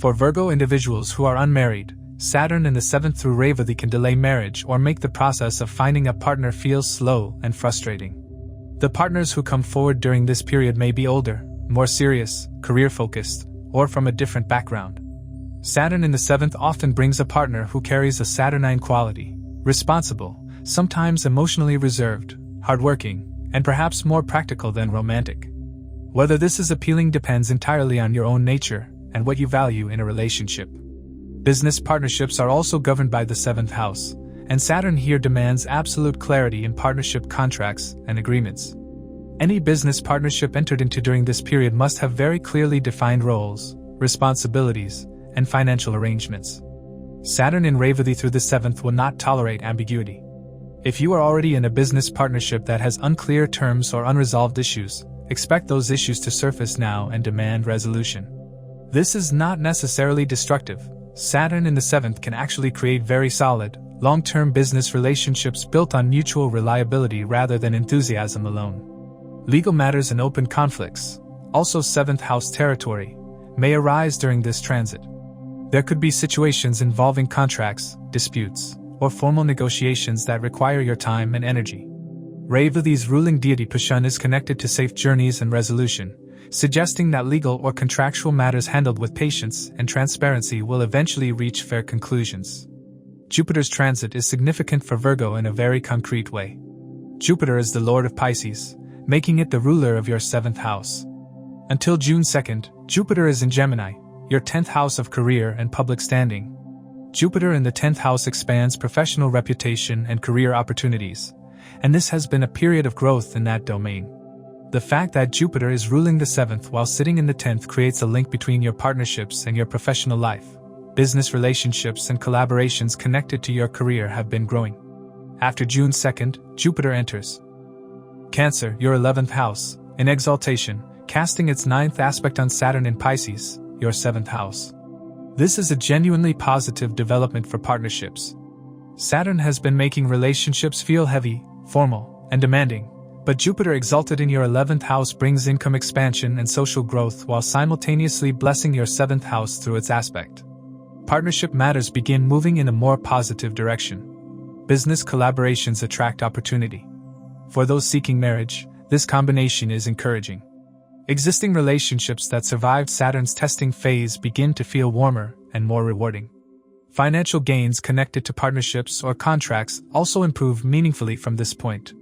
For Virgo individuals who are unmarried, Saturn in the 7th through Revati can delay marriage or make the process of finding a partner feel slow and frustrating. The partners who come forward during this period may be older, more serious, career-focused, or from a different background. Saturn in the 7th often brings a partner who carries a Saturnine quality, responsible, sometimes emotionally reserved, hardworking, and perhaps more practical than romantic. Whether this is appealing depends entirely on your own nature and what you value in a relationship. Business partnerships are also governed by the 7th house, and Saturn here demands absolute clarity in partnership contracts and agreements. Any business partnership entered into during this period must have very clearly defined roles, responsibilities, and financial arrangements. Saturn in Revati through the 7th will not tolerate ambiguity. If you are already in a business partnership that has unclear terms or unresolved issues, expect those issues to surface now and demand resolution. This is not necessarily destructive. Saturn in the 7th can actually create very solid, long-term business relationships built on mutual reliability rather than enthusiasm alone. Legal matters and open conflicts, also 7th house territory, may arise during this transit. There could be situations involving contracts, disputes, or formal negotiations that require your time and energy. Revati's ruling deity Pashun is connected to safe journeys and resolution, suggesting that legal or contractual matters handled with patience and transparency will eventually reach fair conclusions. Jupiter's transit is significant for Virgo in a very concrete way. Jupiter is the lord of Pisces, making it the ruler of your 7th house. Until June 2nd, Jupiter is in Gemini, your 10th house of career and public standing. Jupiter in the 10th house expands professional reputation and career opportunities, and this has been a period of growth in that domain. The fact that Jupiter is ruling the 7th while sitting in the 10th creates a link between your partnerships and your professional life. Business relationships and collaborations connected to your career have been growing. After June 2nd, Jupiter enters Cancer, your 11th house, in exaltation, casting its 9th aspect on Saturn in Pisces, your 7th house. This is a genuinely positive development for partnerships. Saturn has been making relationships feel heavy, formal, and demanding, but Jupiter exalted in your 11th house brings income expansion and social growth while simultaneously blessing your 7th house through its aspect. Partnership matters begin moving in a more positive direction. Business collaborations attract opportunity. For those seeking marriage, this combination is encouraging. Existing relationships that survived Saturn's testing phase begin to feel warmer and more rewarding. Financial gains connected to partnerships or contracts also improve meaningfully from this point.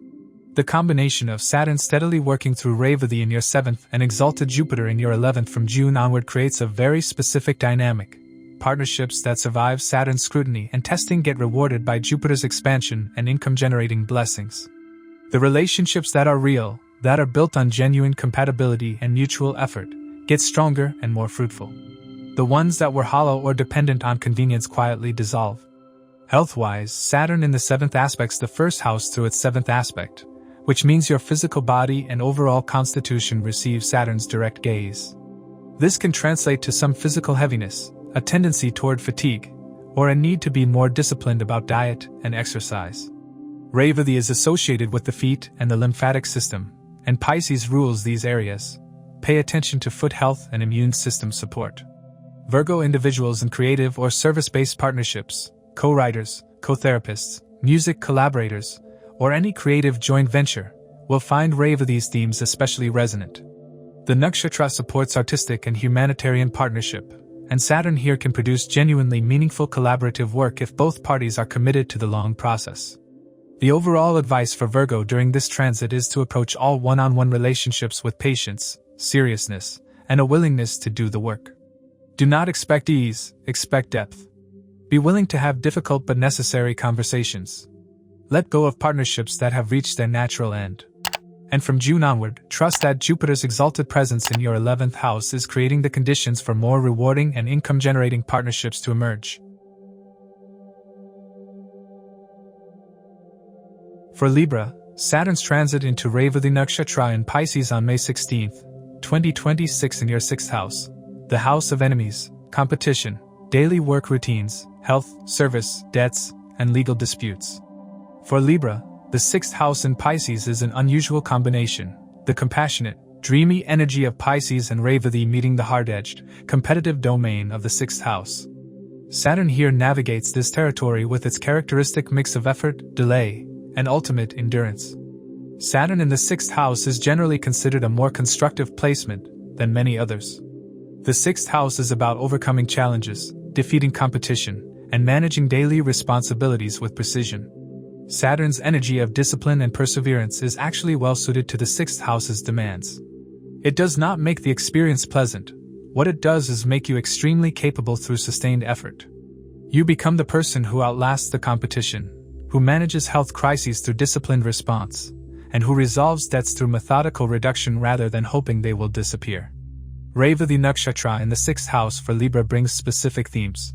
The combination of Saturn steadily working through Revati in your 7th and exalted Jupiter in your 11th from June onward creates a very specific dynamic. Partnerships that survive Saturn's scrutiny and testing get rewarded by Jupiter's expansion and income-generating blessings. The relationships that are real, that are built on genuine compatibility and mutual effort, get stronger and more fruitful. The ones that were hollow or dependent on convenience quietly dissolve. Health-wise, Saturn in the 7th aspects the 1st house through its 7th aspect, which means your physical body and overall constitution receive Saturn's direct gaze. This can translate to some physical heaviness, a tendency toward fatigue, or a need to be more disciplined about diet and exercise. Revati is associated with the feet and the lymphatic system, and Pisces rules these areas. Pay attention to foot health and immune system support. Virgo individuals in creative or service-based partnerships, co-writers, co-therapists, music collaborators, or any creative joint venture, will find Revati's themes especially resonant. The nakshatra supports artistic and humanitarian partnership, and Saturn here can produce genuinely meaningful collaborative work if both parties are committed to the long process. The overall advice for Virgo during this transit is to approach all one-on-one relationships with patience, seriousness, and a willingness to do the work. Do not expect ease, expect depth. Be willing to have difficult but necessary conversations. Let go of partnerships that have reached their natural end. And from June onward, trust that Jupiter's exalted presence in your 11th house is creating the conditions for more rewarding and income-generating partnerships to emerge. For Libra, Saturn's transit into Revati Nakshatra in Pisces on May 16, 2026 in your 6th house, the house of enemies, competition, daily work routines, health, service, debts, and legal disputes. For Libra, the 6th house in Pisces is an unusual combination, the compassionate, dreamy energy of Pisces and Revati meeting the hard-edged, competitive domain of the 6th house. Saturn here navigates this territory with its characteristic mix of effort, delay, and ultimate endurance. Saturn in the 6th house is generally considered a more constructive placement than many others. The 6th house is about overcoming challenges, defeating competition, and managing daily responsibilities with precision. Saturn's energy of discipline and perseverance is actually well suited to the 6th house's demands. It does not make the experience pleasant. What it does is make you extremely capable through sustained effort. You become the person who outlasts the competition, who manages health crises through disciplined response, and who resolves debts through methodical reduction rather than hoping they will disappear. Revati Nakshatra in the 6th house for Libra brings specific themes.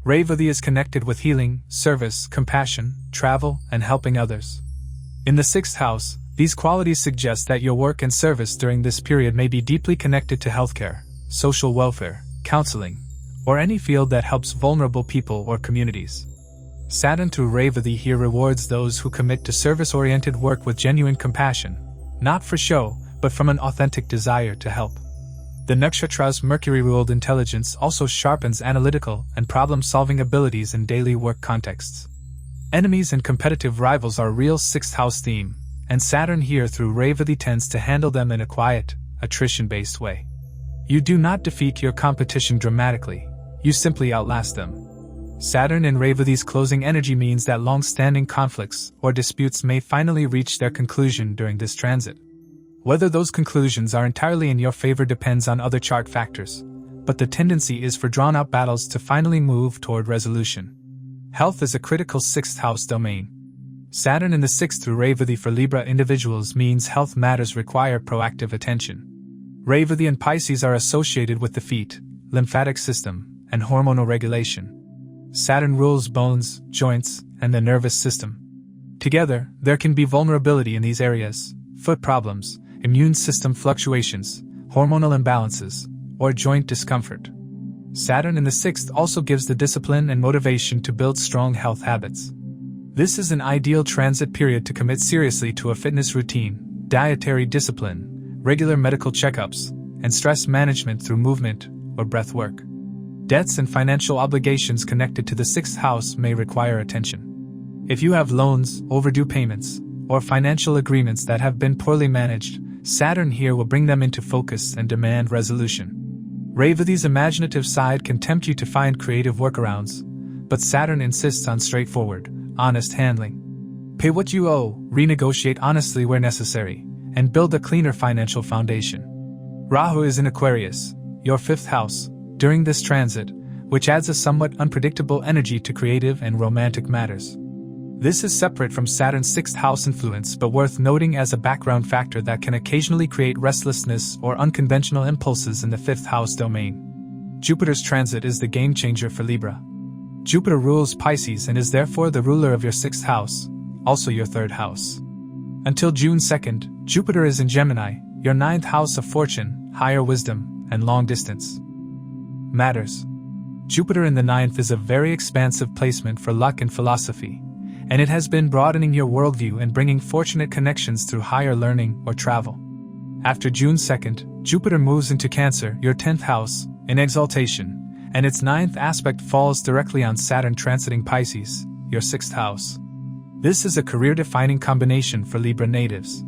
Revati is connected with healing, service, compassion, travel, and helping others. In the 6th house, these qualities suggest that your work and service during this period may be deeply connected to healthcare, social welfare, counseling, or any field that helps vulnerable people or communities. Saturn through Revati here rewards those who commit to service-oriented work with genuine compassion, not for show, but from an authentic desire to help. The nakshatra's Mercury-ruled intelligence also sharpens analytical and problem-solving abilities in daily work contexts. Enemies and competitive rivals are a real sixth-house theme, and Saturn here through Revati tends to handle them in a quiet, attrition-based way. You do not defeat your competition dramatically, you simply outlast them. Saturn in Revati's closing energy means that long-standing conflicts or disputes may finally reach their conclusion during this transit. Whether those conclusions are entirely in your favor depends on other chart factors, but the tendency is for drawn-out battles to finally move toward resolution. Health is a critical sixth-house domain. Saturn in the sixth through Revati for Libra individuals means health matters require proactive attention. Revati and Pisces are associated with the feet, lymphatic system, and hormonal regulation. Saturn rules bones, joints, and the nervous system. Together, there can be vulnerability in these areas: foot problems, immune system fluctuations, hormonal imbalances, or joint discomfort. Saturn in the sixth also gives the discipline and motivation to build strong health habits. This is an ideal transit period to commit seriously to a fitness routine, dietary discipline, regular medical checkups, and stress management through movement or breath work. Debts and financial obligations connected to the sixth house may require attention. If you have loans, overdue payments, or financial agreements that have been poorly managed, Saturn here will bring them into focus and demand resolution. Revati's imaginative side can tempt you to find creative workarounds, but Saturn insists on straightforward, honest handling. Pay what you owe, renegotiate honestly where necessary, and build a cleaner financial foundation. Rahu is in Aquarius, your fifth house, during this transit, which adds a somewhat unpredictable energy to creative and romantic matters. This is separate from Saturn's sixth house influence but worth noting as a background factor that can occasionally create restlessness or unconventional impulses in the fifth house domain. Jupiter's transit is the game changer for Libra. Jupiter rules Pisces and is therefore the ruler of your sixth house, also your third house. Until June 2nd, Jupiter is in Gemini, your ninth house of fortune, higher wisdom, and long distance matters. Jupiter in the ninth is a very expansive placement for luck and philosophy, and it has been broadening your worldview and bringing fortunate connections through higher learning or travel. After June 2nd, Jupiter moves into Cancer, your 10th house, in exaltation, and its ninth aspect falls directly on Saturn transiting Pisces, your 6th house. This is a career-defining combination for Libra natives.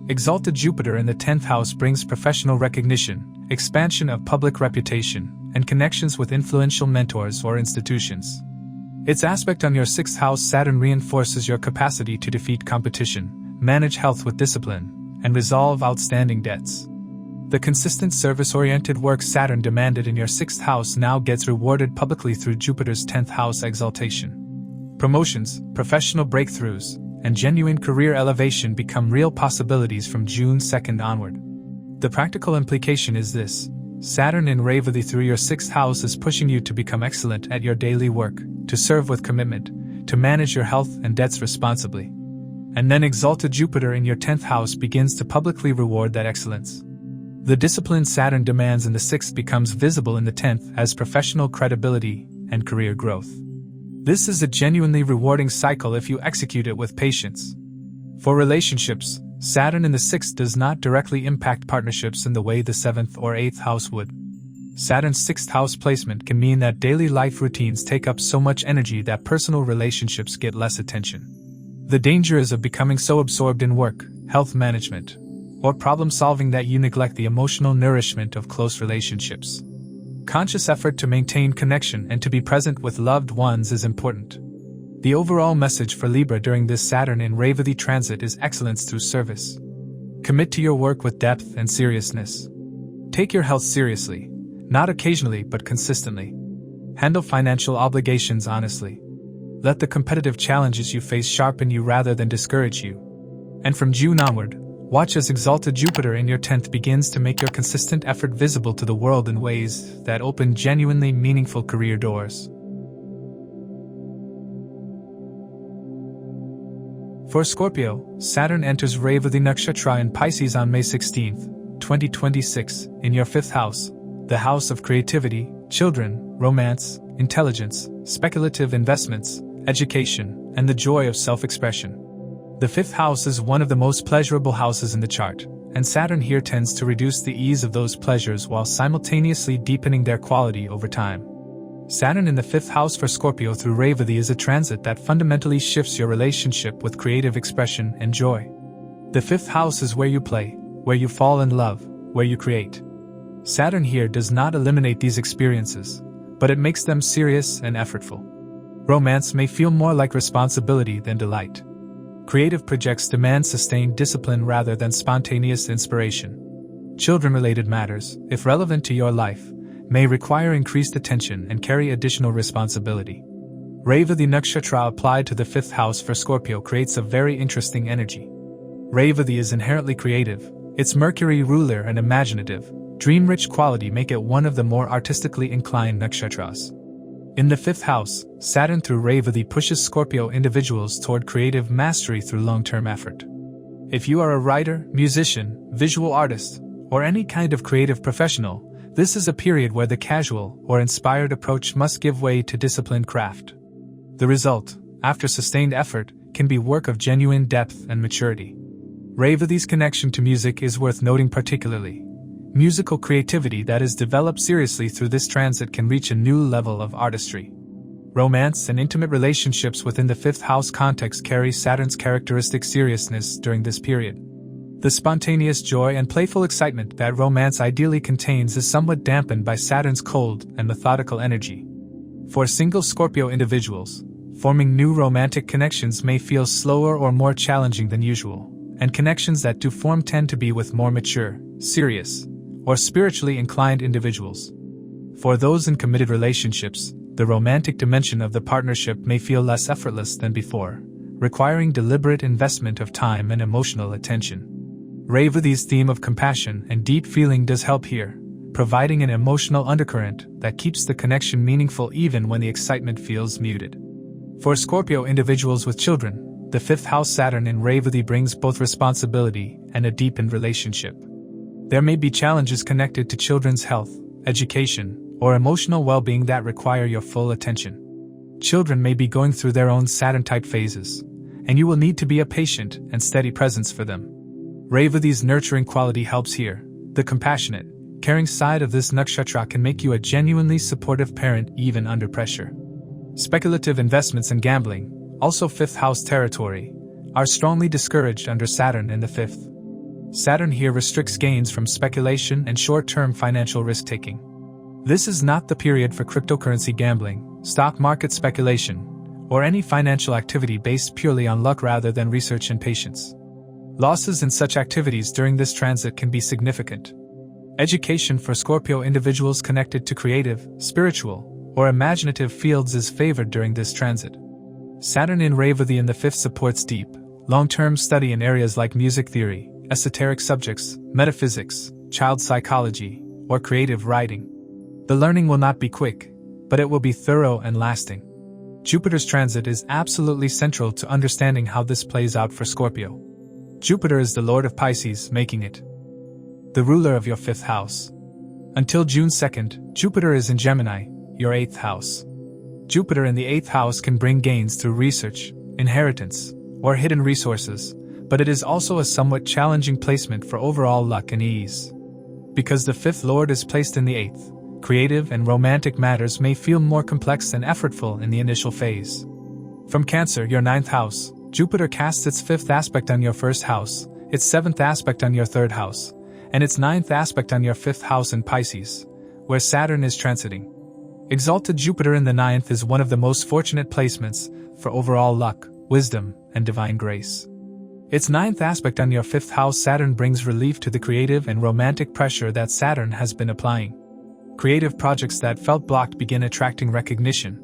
Exalted Jupiter in the 10th house brings professional recognition, expansion of public reputation, and connections with influential mentors or institutions. Its aspect on your 6th house Saturn reinforces your capacity to defeat competition, manage health with discipline, and resolve outstanding debts. The consistent service-oriented work Saturn demanded in your 6th house now gets rewarded publicly through Jupiter's 10th house exaltation. Promotions, professional breakthroughs, and genuine career elevation become real possibilities from June 2nd onward. The practical implication is this: Saturn in Revati through your 6th house is pushing you to become excellent at your daily work, to serve with commitment, to manage your health and debts responsibly. And then exalted Jupiter in your 10th house begins to publicly reward that excellence. The discipline Saturn demands in the 6th becomes visible in the 10th as professional credibility and career growth. This is a genuinely rewarding cycle if you execute it with patience. For relationships, Saturn in the 6th does not directly impact partnerships in the way the 7th or 8th house would. Saturn's 6th house placement can mean that daily life routines take up so much energy that personal relationships get less attention. The danger is of becoming so absorbed in work, health management, or problem solving that you neglect the emotional nourishment of close relationships. Conscious effort to maintain connection and to be present with loved ones is important. The overall message for Libra during this Saturn in Revati transit is excellence through service. Commit to your work with depth and seriousness. Take your health seriously, not occasionally but consistently. Handle financial obligations honestly. Let the competitive challenges you face sharpen you rather than discourage you. And from June onward, watch as exalted Jupiter in your 10th begins to make your consistent effort visible to the world in ways that open genuinely meaningful career doors. For Scorpio, Saturn enters Revati Nakshatra in Pisces on May 16, 2026, in your 5th house, the house of creativity, children, romance, intelligence, speculative investments, education, and the joy of self-expression. The 5th house is one of the most pleasurable houses in the chart, and Saturn here tends to reduce the ease of those pleasures while simultaneously deepening their quality over time. Saturn in the 5th house for Scorpio through Revati is a transit that fundamentally shifts your relationship with creative expression and joy. The 5th house is where you play, where you fall in love, where you create. Saturn here does not eliminate these experiences, but it makes them serious and effortful. Romance may feel more like responsibility than delight. Creative projects demand sustained discipline rather than spontaneous inspiration. Children-related matters, if relevant to your life, may require increased attention and carry additional responsibility. Revati Nakshatra applied to the 5th house for Scorpio creates a very interesting energy. Revati is inherently creative, its Mercury ruler and imaginative, dream-rich quality make it one of the more artistically inclined nakshatras. In the 5th house, Saturn through Revati pushes Scorpio individuals toward creative mastery through long-term effort. If you are a writer, musician, visual artist, or any kind of creative professional, this is a period where the casual or inspired approach must give way to disciplined craft. The result, after sustained effort, can be work of genuine depth and maturity. Revati's connection to music is worth noting particularly. Musical creativity that is developed seriously through this transit can reach a new level of artistry. Romance and intimate relationships within the 5th house context carry Saturn's characteristic seriousness during this period. The spontaneous joy and playful excitement that romance ideally contains is somewhat dampened by Saturn's cold and methodical energy. For single Scorpio individuals, forming new romantic connections may feel slower or more challenging than usual, and connections that do form tend to be with more mature, serious, or spiritually inclined individuals. For those in committed relationships, the romantic dimension of the partnership may feel less effortless than before, requiring deliberate investment of time and emotional attention. Revati's theme of compassion and deep feeling does help here, providing an emotional undercurrent that keeps the connection meaningful even when the excitement feels muted. For Scorpio individuals with children, the 5th house Saturn in Revati brings both responsibility and a deepened relationship. There may be challenges connected to children's health, education, or emotional well-being that require your full attention. Children may be going through their own Saturn-type phases, and you will need to be a patient and steady presence for them. Revati's nurturing quality helps here. The compassionate, caring side of this nakshatra can make you a genuinely supportive parent even under pressure. Speculative investments and gambling, also 5th house territory, are strongly discouraged under Saturn in the 5th. Saturn here restricts gains from speculation and short-term financial risk-taking. This is not the period for cryptocurrency gambling, stock market speculation, or any financial activity based purely on luck rather than research and patience. Losses in such activities during this transit can be significant. Education for Scorpio individuals connected to creative, spiritual, or imaginative fields is favored during this transit. Saturn in Revati in the 5th supports deep, long-term study in areas like music theory, esoteric subjects, metaphysics, child psychology, or creative writing. The learning will not be quick, but it will be thorough and lasting. Jupiter's transit is absolutely central to understanding how this plays out for Scorpio. Jupiter is the lord of Pisces, making it the ruler of your 5th house. Until June 2nd, Jupiter is in Gemini, your 8th house. Jupiter in the 8th house can bring gains through research, inheritance, or hidden resources, but it is also a somewhat challenging placement for overall luck and ease. Because the 5th lord is placed in the 8th, creative and romantic matters may feel more complex and effortful in the initial phase. From Cancer, your 9th house, Jupiter casts its 5th aspect on your 1st house, its 7th aspect on your 3rd house, and its 9th aspect on your 5th house in Pisces, where Saturn is transiting. Exalted Jupiter in the 9th is one of the most fortunate placements for overall luck, wisdom, and divine grace. Its 9th aspect on your 5th house Saturn brings relief to the creative and romantic pressure that Saturn has been applying. Creative projects that felt blocked begin attracting recognition.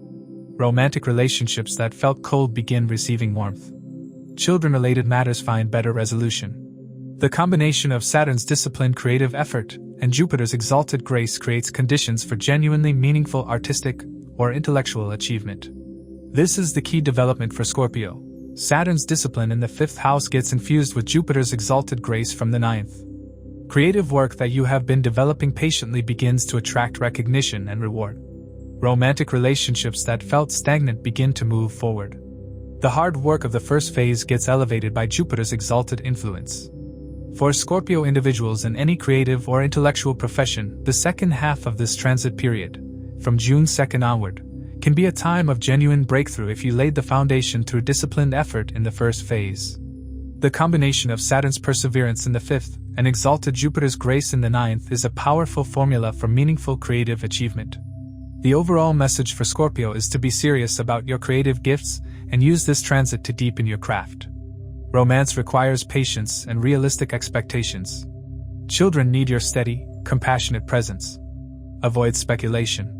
Romantic relationships that felt cold begin receiving warmth. Children-related matters find better resolution. The combination of Saturn's disciplined creative effort and Jupiter's exalted grace creates conditions for genuinely meaningful artistic or intellectual achievement. This is the key development for Scorpio. Saturn's discipline in the 5th house gets infused with Jupiter's exalted grace from the 9th. Creative work that you have been developing patiently begins to attract recognition and reward. Romantic relationships that felt stagnant begin to move forward. The hard work of the first phase gets elevated by Jupiter's exalted influence. For Scorpio individuals in any creative or intellectual profession, the second half of this transit period, from June 2nd onward, can be a time of genuine breakthrough if you laid the foundation through disciplined effort in the first phase. The combination of Saturn's perseverance in the 5th and exalted Jupiter's grace in the 9th is a powerful formula for meaningful creative achievement. The overall message for Scorpio is to be serious about your creative gifts and use this transit to deepen your craft. Romance requires patience and realistic expectations. Children need your steady, compassionate presence. Avoid speculation.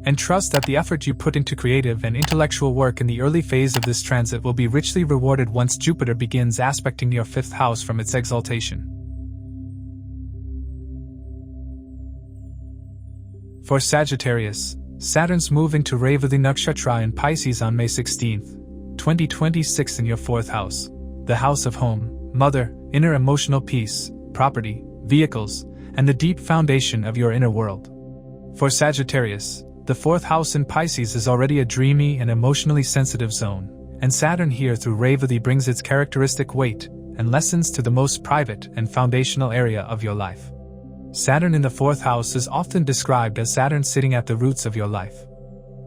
And trust that the effort you put into creative and intellectual work in the early phase of this transit will be richly rewarded once Jupiter begins aspecting your 5th house from its exaltation. For Sagittarius, Saturn's move into Revati Nakshatra in Pisces on May 16, 2026 in your 4th house, the house of home, mother, inner emotional peace, property, vehicles, and the deep foundation of your inner world. For Sagittarius, the 4th house in Pisces is already a dreamy and emotionally sensitive zone, and Saturn here through Revati brings its characteristic weight and lessons to the most private and foundational area of your life. Saturn in the 4th house is often described as Saturn sitting at the roots of your life.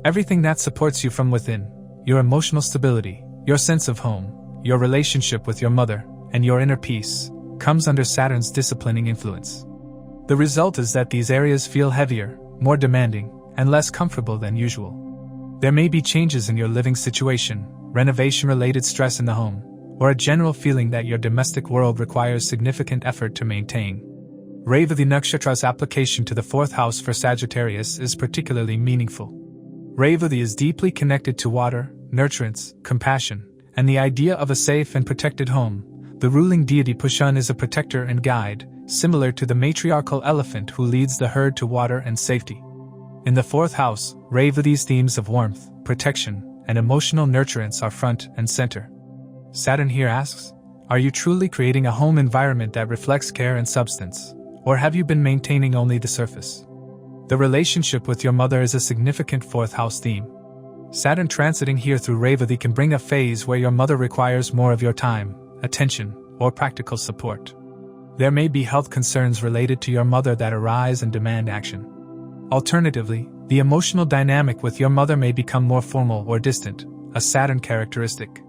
Everything that supports you from within, your emotional stability, your sense of home, your relationship with your mother, and your inner peace, comes under Saturn's disciplining influence. The result is that these areas feel heavier, more demanding, and less comfortable than usual. There may be changes in your living situation, renovation-related stress in the home, or a general feeling that your domestic world requires significant effort to maintain. Revati Nakshatra's application to the 4th house for Sagittarius is particularly meaningful. Revati is deeply connected to water, nurturance, compassion, and the idea of a safe and protected home. The ruling deity Pushun is a protector and guide, similar to the matriarchal elephant who leads the herd to water and safety. In the 4th house, Revati's themes of warmth, protection, and emotional nurturance are front and center. Saturn here asks, are you truly creating a home environment that reflects care and substance, or have you been maintaining only the surface? The relationship with your mother is a significant 4th house theme. Saturn transiting here through Revati can bring a phase where your mother requires more of your time, attention, or practical support. There may be health concerns related to your mother that arise and demand action. Alternatively, the emotional dynamic with your mother may become more formal or distant, a Saturn characteristic.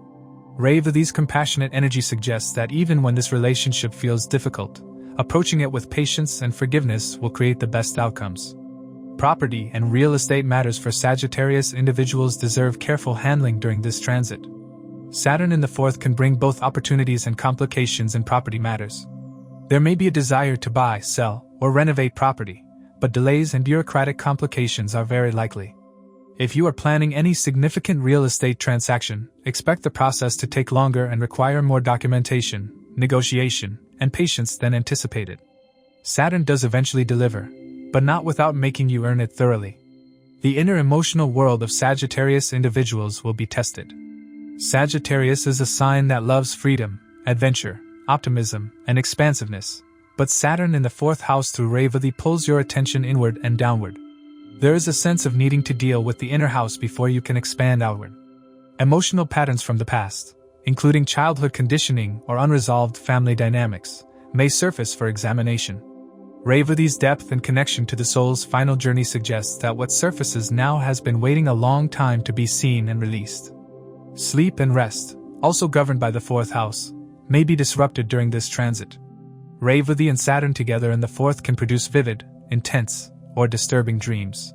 Revati's compassionate energy suggests that even when this relationship feels difficult, approaching it with patience and forgiveness will create the best outcomes. Property and real estate matters for Sagittarius individuals deserve careful handling during this transit. Saturn in the 4th can bring both opportunities and complications in property matters. There may be a desire to buy, sell, or renovate property, but delays and bureaucratic complications are very likely. If you are planning any significant real estate transaction, expect the process to take longer and require more documentation, negotiation, and patience than anticipated. Saturn does eventually deliver, but not without making you earn it thoroughly. The inner emotional world of Sagittarius individuals will be tested. Sagittarius is a sign that loves freedom, adventure, optimism, and expansiveness. But Saturn in the 4th house through Revati pulls your attention inward and downward. There is a sense of needing to deal with the inner house before you can expand outward. Emotional patterns from the past, including childhood conditioning or unresolved family dynamics, may surface for examination. Revati's depth and connection to the soul's final journey suggests that what surfaces now has been waiting a long time to be seen and released. Sleep and rest, also governed by the 4th house, may be disrupted during this transit. Revati and Saturn together in the 4th can produce vivid, intense, or disturbing dreams.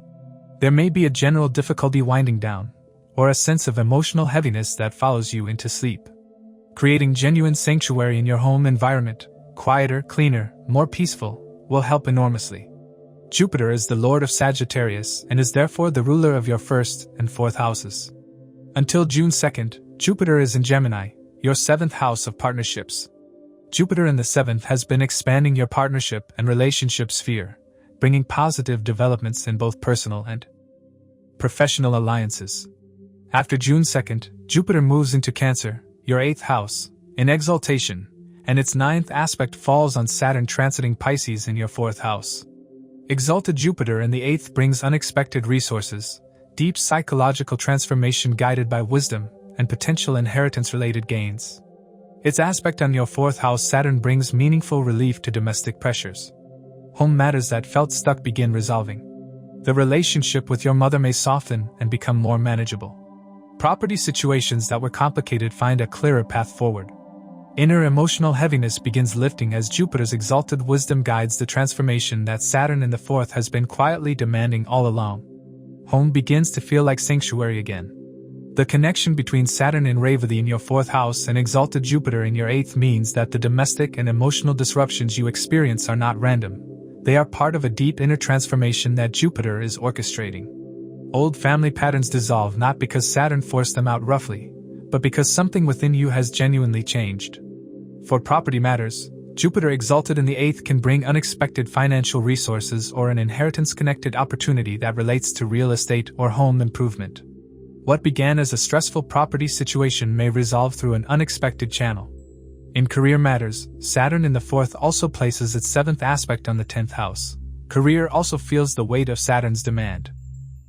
There may be a general difficulty winding down, or a sense of emotional heaviness that follows you into sleep. Creating genuine sanctuary in your home environment, quieter, cleaner, more peaceful, will help enormously. Jupiter is the lord of Sagittarius and is therefore the ruler of your 1st and 4th houses. Until June 2nd, Jupiter is in Gemini, your 7th house of partnerships. Jupiter in the 7th has been expanding your partnership and relationship sphere, bringing positive developments in both personal and professional alliances. After June 2nd, Jupiter moves into Cancer, your 8th house, in exaltation, and its 9th aspect falls on Saturn transiting Pisces in your 4th house. Exalted Jupiter in the 8th brings unexpected resources, deep psychological transformation guided by wisdom, and potential inheritance-related gains. Its aspect on your 4th house Saturn brings meaningful relief to domestic pressures. Home matters that felt stuck begin resolving. The relationship with your mother may soften and become more manageable. Property situations that were complicated find a clearer path forward. Inner emotional heaviness begins lifting as Jupiter's exalted wisdom guides the transformation that Saturn in the 4th has been quietly demanding all along. Home begins to feel like sanctuary again. The connection between Saturn and Revati in your 4th house and exalted Jupiter in your 8th means that the domestic and emotional disruptions you experience are not random. They are part of a deep inner transformation that Jupiter is orchestrating. Old family patterns dissolve not because Saturn forced them out roughly, but because something within you has genuinely changed. For property matters, Jupiter exalted in the 8th can bring unexpected financial resources or an inheritance-connected opportunity that relates to real estate or home improvement. What began as a stressful property situation may resolve through an unexpected channel. In career matters, Saturn in the 4th also places its 7th aspect on the 10th house. Career also feels the weight of Saturn's demand.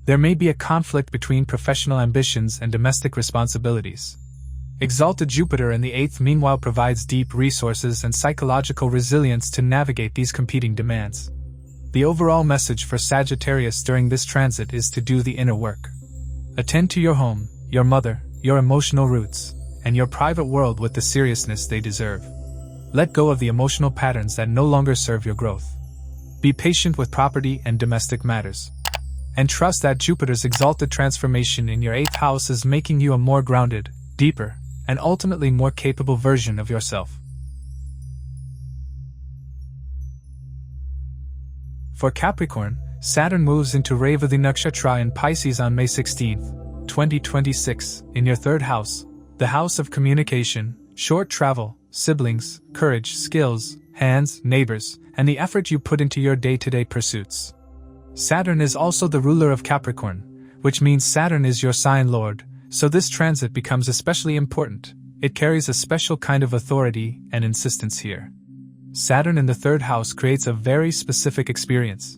There may be a conflict between professional ambitions and domestic responsibilities. Exalted Jupiter in the 8th meanwhile provides deep resources and psychological resilience to navigate these competing demands. The overall message for Sagittarius during this transit is to do the inner work. Attend to your home, your mother, your emotional roots, and your private world with the seriousness they deserve. Let go of the emotional patterns that no longer serve your growth. Be patient with property and domestic matters. And trust that Jupiter's exalted transformation in your 8th house is making you a more grounded, deeper, and ultimately more capable version of yourself. For Capricorn, Saturn moves into Revati Nakshatra in Pisces on May 16, 2026, in your 3rd house, the house of communication, short travel, siblings, courage, skills, hands, neighbors, and the effort you put into your day-to-day pursuits. Saturn is also the ruler of Capricorn, which means Saturn is your sign lord, so this transit becomes especially important. It carries a special kind of authority and insistence here. Saturn in the 3rd house creates a very specific experience.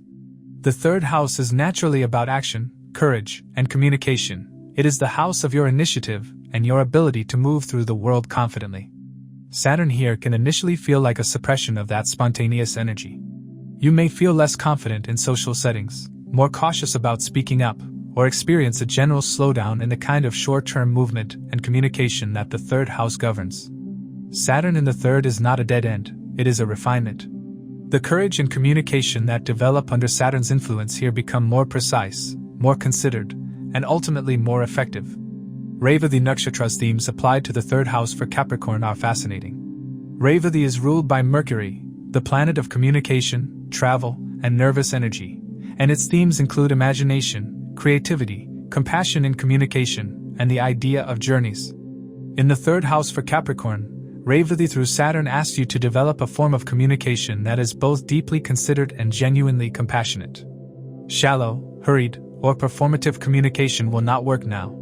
The 3rd house is naturally about action, courage, and communication. It is the house of your initiative and your ability to move through the world confidently. Saturn here can initially feel like a suppression of that spontaneous energy. You may feel less confident in social settings, more cautious about speaking up, or experience a general slowdown in the kind of short-term movement and communication that the 3rd house governs. Saturn in the 3rd is not a dead end, it is a refinement. The courage and communication that develop under Saturn's influence here become more precise, more considered, and ultimately more effective. Revati Nakshatra's themes applied to the 3rd house for Capricorn are fascinating. Revati is ruled by Mercury, the planet of communication, travel, and nervous energy, and its themes include imagination, creativity, compassion in communication, and the idea of journeys. In the 3rd house for Capricorn, Revati through Saturn asks you to develop a form of communication that is both deeply considered and genuinely compassionate. Shallow, hurried, or performative communication will not work now.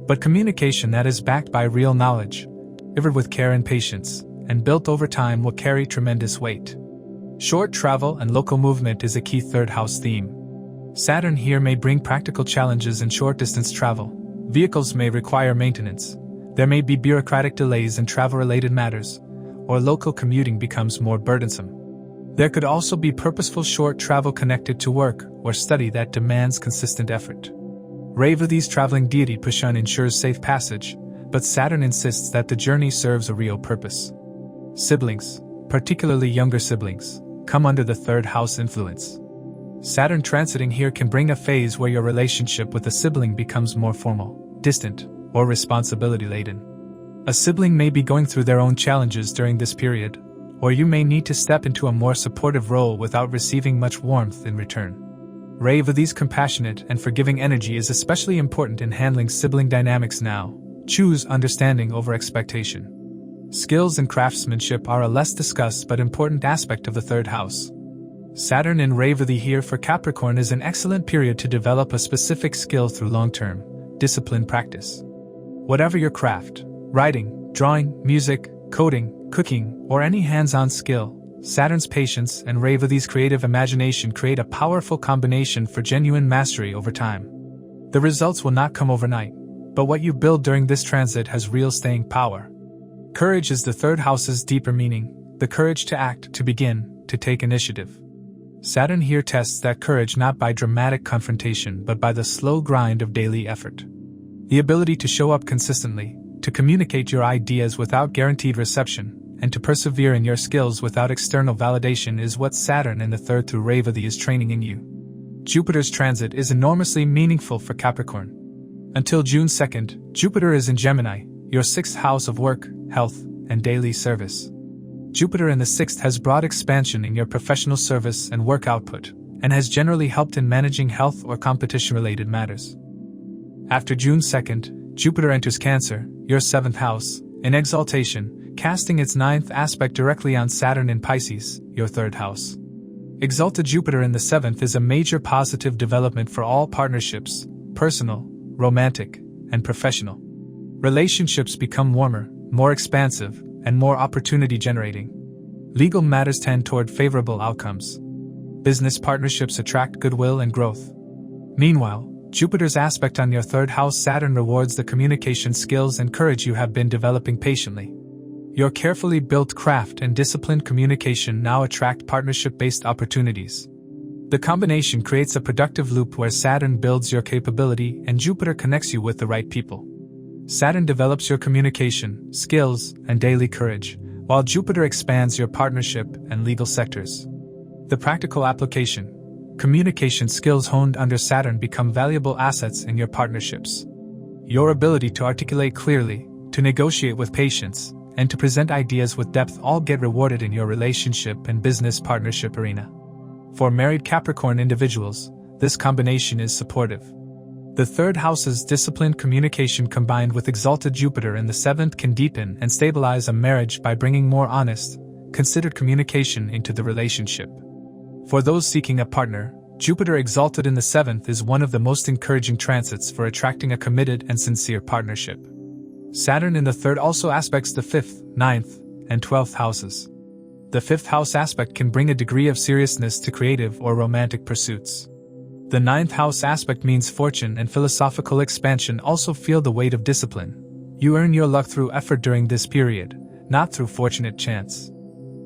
But communication that is backed by real knowledge, delivered with care and patience, and built over time will carry tremendous weight. Short travel and local movement is a key 3rd house theme. Saturn here may bring practical challenges in short-distance travel. Vehicles may require maintenance. There may be bureaucratic delays in travel-related matters, or local commuting becomes more burdensome. There could also be purposeful short travel connected to work or study that demands consistent effort. Revati's traveling deity Pushan ensures safe passage, but Saturn insists that the journey serves a real purpose. Siblings, particularly younger siblings, come under the 3rd house influence. Saturn transiting here can bring a phase where your relationship with a sibling becomes more formal, distant, or responsibility-laden. A sibling may be going through their own challenges during this period, or you may need to step into a more supportive role without receiving much warmth in return. Revati's compassionate and forgiving energy is especially important in handling sibling dynamics now. Choose understanding over expectation. Skills and craftsmanship are a less discussed but important aspect of the 3rd house. Saturn in Revati here for Capricorn is an excellent period to develop a specific skill through long-term, disciplined practice. Whatever your craft, writing, drawing, music, coding, cooking, or any hands-on skill, Saturn's patience and Revati's creative imagination create a powerful combination for genuine mastery over time. The results will not come overnight, but what you build during this transit has real staying power. Courage is the third house's deeper meaning, the courage to act, to begin, to take initiative. Saturn here tests that courage not by dramatic confrontation but by the slow grind of daily effort. The ability to show up consistently, to communicate your ideas without guaranteed reception, and to persevere in your skills without external validation is what Saturn in the third through Revati is training in you. Jupiter's transit is enormously meaningful for Capricorn. Until June 2nd, Jupiter is in Gemini, your sixth house of work, health, and daily service. Jupiter in the sixth has brought expansion in your professional service and work output, and has generally helped in managing health or competition-related matters. After June 2nd, Jupiter enters Cancer, your seventh house, in exaltation, casting its ninth aspect directly on Saturn in Pisces, your third house. Exalted Jupiter in the seventh is a major positive development for all partnerships, personal, romantic, and professional. Relationships become warmer, more expansive, and more opportunity-generating. Legal matters tend toward favorable outcomes. Business partnerships attract goodwill and growth. Meanwhile, Jupiter's aspect on your third house Saturn rewards the communication skills and courage you have been developing patiently. Your carefully built craft and disciplined communication now attract partnership-based opportunities. The combination creates a productive loop where Saturn builds your capability and Jupiter connects you with the right people. Saturn develops your communication, skills, and daily courage, while Jupiter expands your partnership and legal sectors. The practical application: communication skills honed under Saturn become valuable assets in your partnerships. Your ability to articulate clearly, to negotiate with patience, and to present ideas with depth all get rewarded in your relationship and business partnership arena. For married Capricorn individuals, this combination is supportive. The third house's disciplined communication combined with exalted Jupiter in the seventh can deepen and stabilize a marriage by bringing more honest, considered communication into the relationship. For those seeking a partner, Jupiter exalted in the seventh is one of the most encouraging transits for attracting a committed and sincere partnership. Saturn in the third also aspects the fifth, ninth, and 12th houses. The fifth house aspect can bring a degree of seriousness to creative or romantic pursuits. The ninth house aspect means fortune and philosophical expansion also feel the weight of discipline. You earn your luck through effort during this period, not through fortunate chance.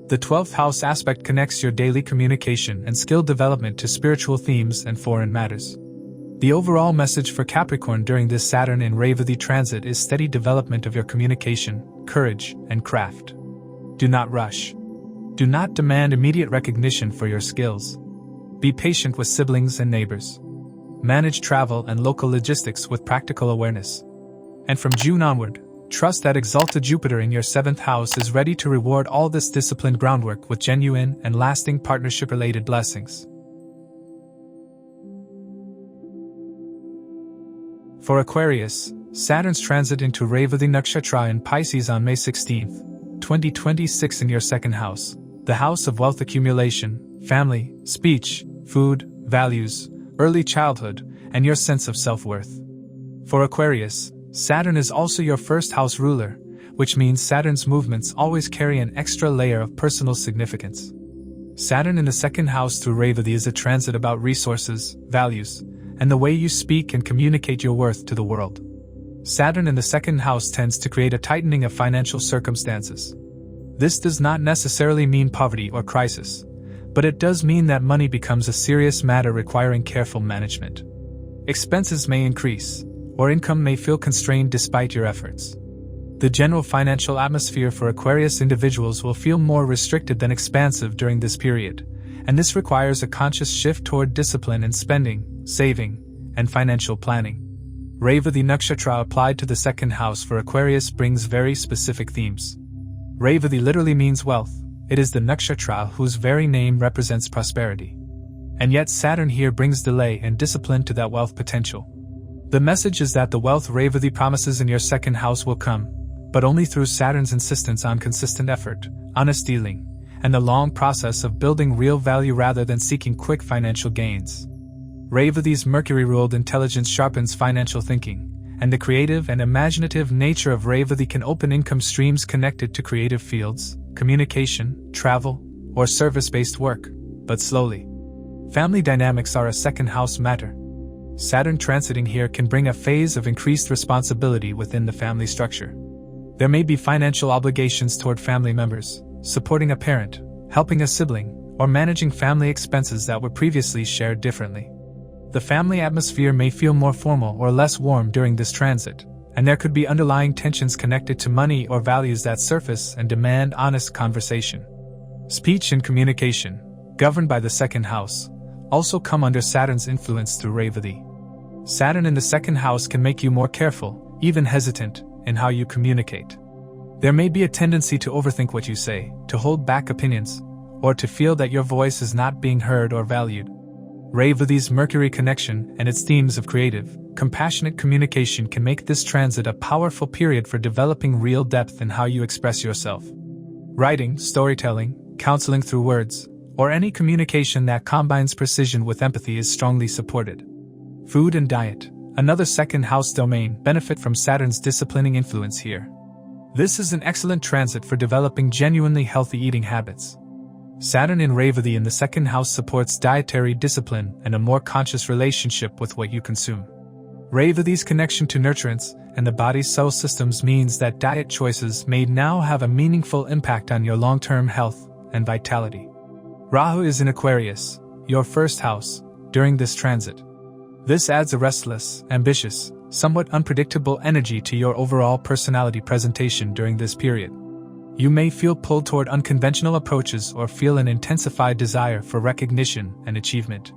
The 12th house aspect connects your daily communication and skill development to spiritual themes and foreign matters. The overall message for Capricorn during this Saturn in Revati transit is steady development of your communication, courage, and craft. Do not rush. Do not demand immediate recognition for your skills. Be patient with siblings and neighbors. Manage travel and local logistics with practical awareness. And from June onward, trust that exalted Jupiter in your seventh house is ready to reward all this disciplined groundwork with genuine and lasting partnership-related blessings. For Aquarius, Saturn's transit into Revati Nakshatra in Pisces on May 16, 2026 in your second house, the house of wealth accumulation, family, speech, food, values, early childhood, and your sense of self-worth. For Aquarius, Saturn is also your first house ruler, which means Saturn's movements always carry an extra layer of personal significance. Saturn in the second house through Revati is a transit about resources, values, and the way you speak and communicate your worth to the world. Saturn in the second house tends to create a tightening of financial circumstances. This does not necessarily mean poverty or crisis, but it does mean that money becomes a serious matter requiring careful management. Expenses may increase, or income may feel constrained despite your efforts. The general financial atmosphere for Aquarius individuals will feel more restricted than expansive during this period, and this requires a conscious shift toward discipline in spending, saving, and financial planning. Revati Nakshatra applied to the second house for Aquarius brings very specific themes. Revati literally means wealth. It is the nakshatra whose very name represents prosperity. And yet Saturn here brings delay and discipline to that wealth potential. The message is that the wealth Revati promises in your second house will come, but only through Saturn's insistence on consistent effort, honest dealing, and the long process of building real value rather than seeking quick financial gains. Revati's Mercury-ruled intelligence sharpens financial thinking, and the creative and imaginative nature of Revati can open income streams connected to creative fields, communication, travel, or service-based work, but slowly. Family dynamics are a second house matter. Saturn transiting here can bring a phase of increased responsibility within the family structure. There may be financial obligations toward family members, supporting a parent, helping a sibling, or managing family expenses that were previously shared differently. The family atmosphere may feel more formal or less warm during this transit, and there could be underlying tensions connected to money or values that surface and demand honest conversation. Speech and communication, governed by the second house, also come under Saturn's influence through Revati. Saturn in the second house can make you more careful, even hesitant, in how you communicate. There may be a tendency to overthink what you say, to hold back opinions, or to feel that your voice is not being heard or valued. Revati's Mercury connection and its themes of creative, compassionate communication can make this transit a powerful period for developing real depth in how you express yourself. Writing, storytelling, counseling through words, or any communication that combines precision with empathy is strongly supported. Food and diet, another second house domain, benefit from Saturn's disciplining influence here. This is an excellent transit for developing genuinely healthy eating habits. Saturn in Revati in the second house supports dietary discipline and a more conscious relationship with what you consume. Revati's connection to nutrients and the body's cell systems means that diet choices may now have a meaningful impact on your long-term health and vitality. Rahu is in Aquarius, your first house, during this transit. This adds a restless, ambitious, somewhat unpredictable energy to your overall personality presentation during this period. You may feel pulled toward unconventional approaches or feel an intensified desire for recognition and achievement.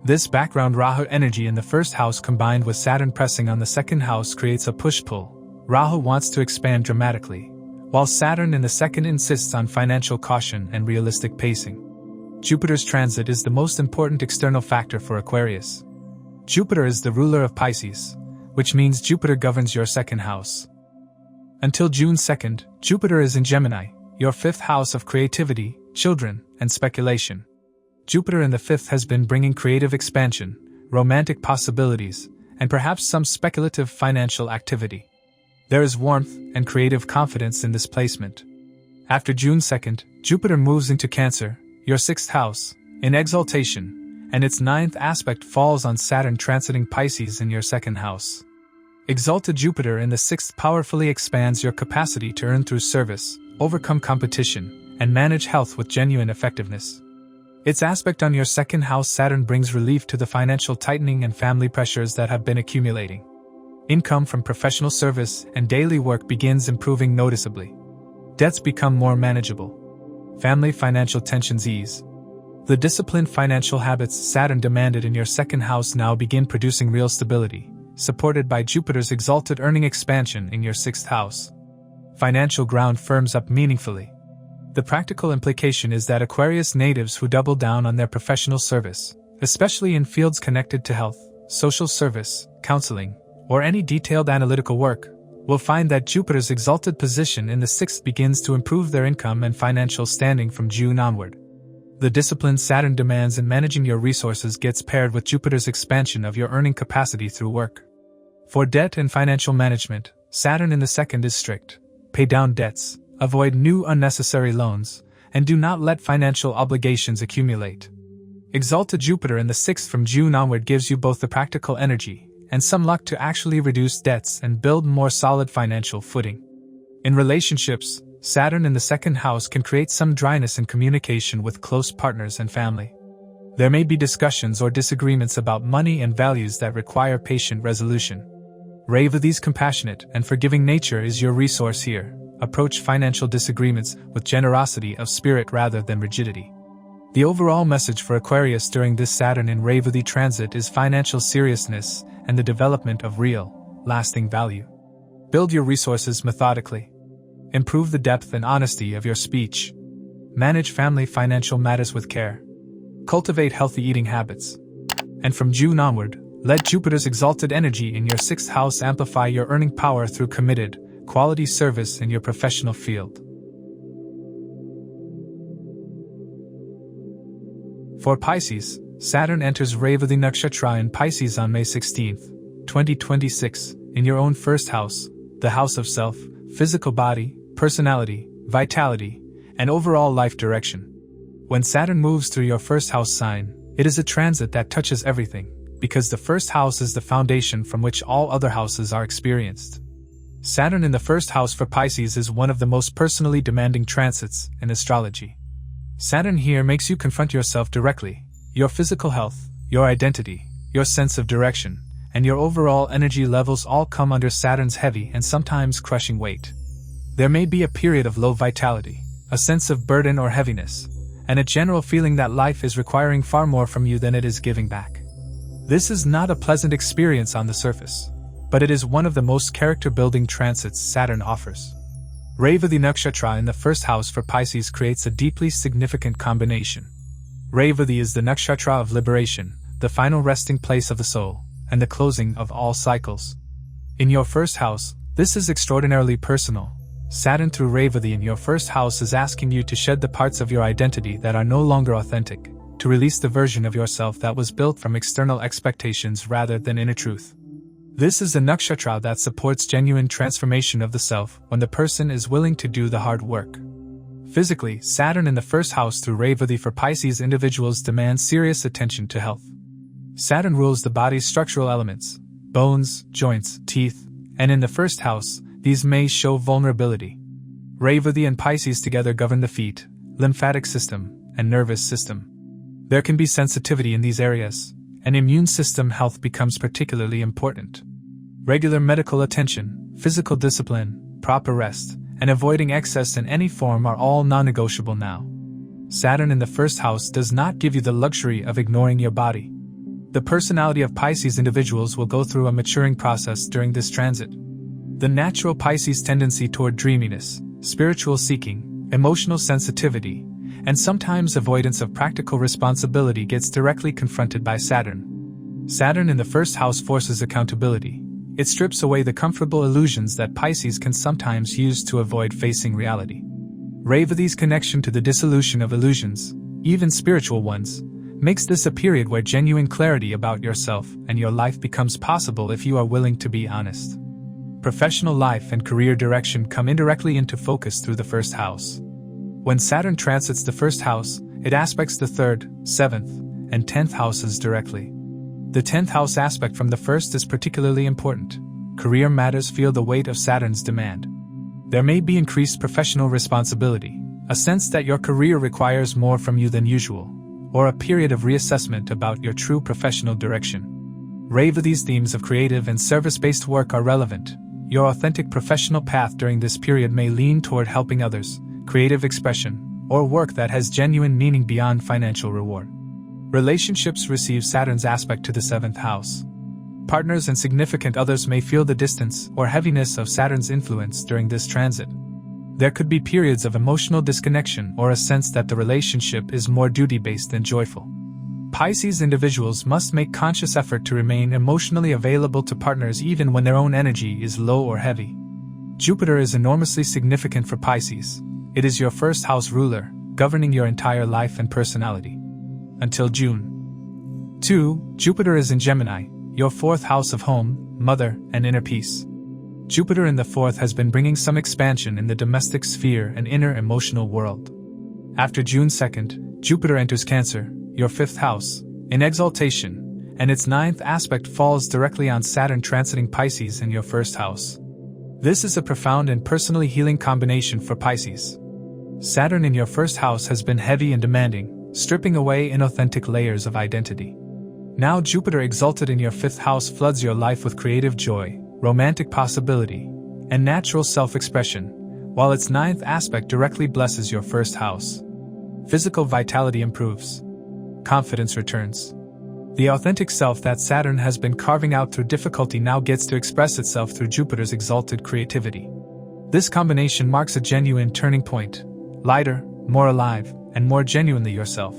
This background Rahu energy in the first house combined with Saturn pressing on the second house creates a push-pull. Rahu wants to expand dramatically, while Saturn in the second insists on financial caution and realistic pacing. Jupiter's transit is the most important external factor for Aquarius. Jupiter is the ruler of Pisces, which means Jupiter governs your second house. Until June 2nd, Jupiter is in Gemini, your fifth house of creativity, children, and speculation. Jupiter in the fifth has been bringing creative expansion, romantic possibilities, and perhaps some speculative financial activity. There is warmth and creative confidence in this placement. After June 2nd, Jupiter moves into Cancer, your sixth house, in exaltation, and its ninth aspect falls on Saturn transiting Pisces in your second house. Exalted Jupiter in the sixth powerfully expands your capacity to earn through service, overcome competition, and manage health with genuine effectiveness. Its aspect on your second house Saturn brings relief to the financial tightening and family pressures that have been accumulating. Income from professional service and daily work begins improving noticeably. Debts become more manageable. Family financial tensions ease. The disciplined financial habits Saturn demanded in your second house now begin producing real stability, supported by Jupiter's exalted earning expansion in your sixth house. Financial ground firms up meaningfully. The practical implication is that Aquarius natives who double down on their professional service, especially in fields connected to health, social service, counseling, or any detailed analytical work, will find that Jupiter's exalted position in the sixth begins to improve their income and financial standing from June onward. The discipline Saturn demands in managing your resources gets paired with Jupiter's expansion of your earning capacity through work. For debt and financial management, Saturn in the second is strict. Pay down debts, avoid new unnecessary loans, and do not let financial obligations accumulate. Exalted Jupiter in the sixth from June onward gives you both the practical energy and some luck to actually reduce debts and build more solid financial footing. In relationships, Saturn in the second house can create some dryness in communication with close partners and family. There may be discussions or disagreements about money and values that require patient resolution. Revati's compassionate and forgiving nature is your resource here. Approach financial disagreements with generosity of spirit rather than rigidity. The overall message for Aquarius during this Saturn in Revati transit is financial seriousness and the development of real, lasting value. Build your resources methodically. Improve the depth and honesty of your speech. Manage family financial matters with care. Cultivate healthy eating habits. And from June onward, let Jupiter's exalted energy in your sixth house amplify your earning power through committed, quality service in your professional field. For Pisces, Saturn enters Revati Nakshatra in Pisces on May 16, 2026, in your own first house, the house of self, physical body, personality, vitality, and overall life direction. When Saturn moves through your first house sign, it is a transit that touches everything, because the first house is the foundation from which all other houses are experienced. Saturn in the first house for Pisces is one of the most personally demanding transits in astrology. Saturn here makes you confront yourself directly, your physical health, your identity, your sense of direction, and your overall energy levels all come under Saturn's heavy and sometimes crushing weight. There may be a period of low vitality, a sense of burden or heaviness, and a general feeling that life is requiring far more from you than it is giving back. This is not a pleasant experience on the surface, but it is one of the most character-building transits Saturn offers. Revati Nakshatra in the first house for Pisces creates a deeply significant combination. Revati is the nakshatra of liberation, the final resting place of the soul, and the closing of all cycles. In your first house, this is extraordinarily personal. Saturn through Revati in your first house is asking you to shed the parts of your identity that are no longer authentic, to release the version of yourself that was built from external expectations rather than inner truth. This is a nakshatra that supports genuine transformation of the self when the person is willing to do the hard work. Physically, Saturn in the first house through Revati for Pisces individuals demands serious attention to health. Saturn rules the body's structural elements, bones, joints, teeth, and in the first house, these may show vulnerability. Revati and Pisces together govern the feet, lymphatic system, and nervous system. There can be sensitivity in these areas, and immune system health becomes particularly important. Regular medical attention, physical discipline, proper rest, and avoiding excess in any form are all non-negotiable now. Saturn in the first house does not give you the luxury of ignoring your body. The personality of Pisces individuals will go through a maturing process during this transit. The natural Pisces tendency toward dreaminess, spiritual seeking, emotional sensitivity, and sometimes avoidance of practical responsibility gets directly confronted by Saturn. Saturn in the first house forces accountability. It strips away the comfortable illusions that Pisces can sometimes use to avoid facing reality. Revati's connection to the dissolution of illusions, even spiritual ones, makes this a period where genuine clarity about yourself and your life becomes possible if you are willing to be honest. Professional life and career direction come indirectly into focus through the first house. When Saturn transits the first house, it aspects the 3rd, 7th, and 10th houses directly. The 10th house aspect from the first is particularly important. Career matters feel the weight of Saturn's demand. There may be increased professional responsibility, a sense that your career requires more from you than usual, or a period of reassessment about your true professional direction. Revati's themes of creative and service-based work are relevant. Your authentic professional path during this period may lean toward helping others, creative expression, or work that has genuine meaning beyond financial reward. Relationships receive Saturn's aspect to the 7th house. Partners and significant others may feel the distance or heaviness of Saturn's influence during this transit. There could be periods of emotional disconnection or a sense that the relationship is more duty-based than joyful. Pisces individuals must make conscious effort to remain emotionally available to partners even when their own energy is low or heavy. Jupiter is enormously significant for Pisces. It is your first house ruler, governing your entire life and personality. Until June 2, Jupiter is in Gemini, your 4th house of home, mother, and inner peace. Jupiter in the 4th has been bringing some expansion in the domestic sphere and inner emotional world. After June 2nd, Jupiter enters Cancer, your 5th house, in exaltation, and its 9th aspect falls directly on Saturn transiting Pisces in your 1st house. This is a profound and personally healing combination for Pisces. Saturn in your 1st house has been heavy and demanding, stripping away inauthentic layers of identity. Now Jupiter exalted in your 5th house floods your life with creative joy, romantic possibility, and natural self-expression, while its 9th aspect directly blesses your 1st house. Physical vitality improves. Confidence returns. The authentic self that Saturn has been carving out through difficulty now gets to express itself through Jupiter's exalted creativity. This combination marks a genuine turning point, lighter, more alive, and more genuinely yourself.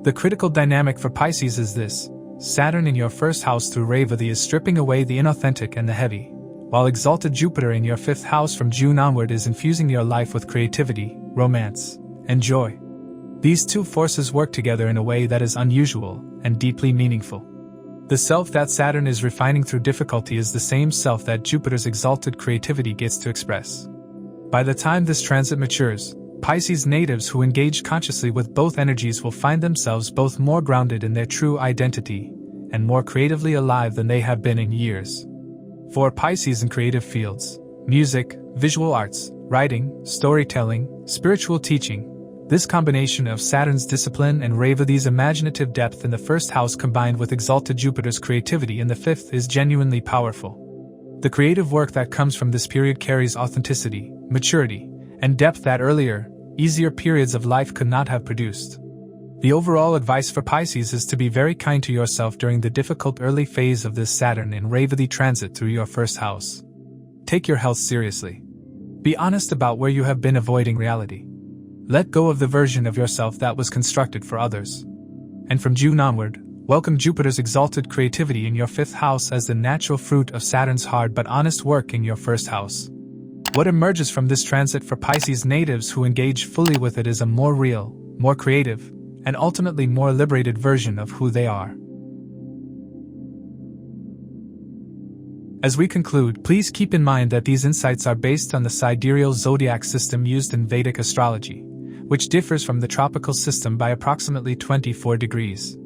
The critical dynamic for Pisces is this: Saturn in your 1st house through Revati is stripping away the inauthentic and the heavy, while exalted Jupiter in your 5th house from June onward is infusing your life with creativity, romance, and joy. These two forces work together in a way that is unusual and deeply meaningful. The self that Saturn is refining through difficulty is the same self that Jupiter's exalted creativity gets to express. By the time this transit matures, Pisces natives who engage consciously with both energies will find themselves both more grounded in their true identity and more creatively alive than they have been in years. For Pisces in creative fields, music, visual arts, writing, storytelling, spiritual teaching. This combination of Saturn's discipline and Revati's imaginative depth in the first house combined with exalted Jupiter's creativity in the fifth is genuinely powerful. The creative work that comes from this period carries authenticity, maturity, and depth that earlier, easier periods of life could not have produced. The overall advice for Pisces is to be very kind to yourself during the difficult early phase of this Saturn and Revati transit through your first house. Take your health seriously. Be honest about where you have been avoiding reality. Let go of the version of yourself that was constructed for others. And from June onward, welcome Jupiter's exalted creativity in your fifth house as the natural fruit of Saturn's hard but honest work in your first house. What emerges from this transit for Pisces natives who engage fully with it is a more real, more creative, and ultimately more liberated version of who they are. As we conclude, please keep in mind that these insights are based on the sidereal zodiac system used in Vedic astrology, which differs from the tropical system by approximately 24 degrees.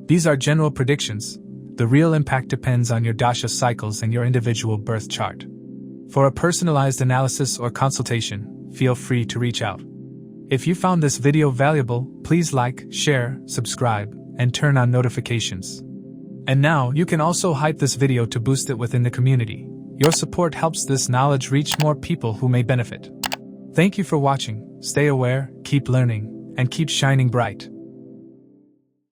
These are general predictions. The real impact depends on your dasha cycles and your individual birth chart. For a personalized analysis or consultation, feel free to reach out. If you found this video valuable, please like, share, subscribe, and turn on notifications. And now, you can also hype this video to boost it within the community. Your support helps this knowledge reach more people who may benefit. Thank you for watching. Stay aware, keep learning, and keep shining bright.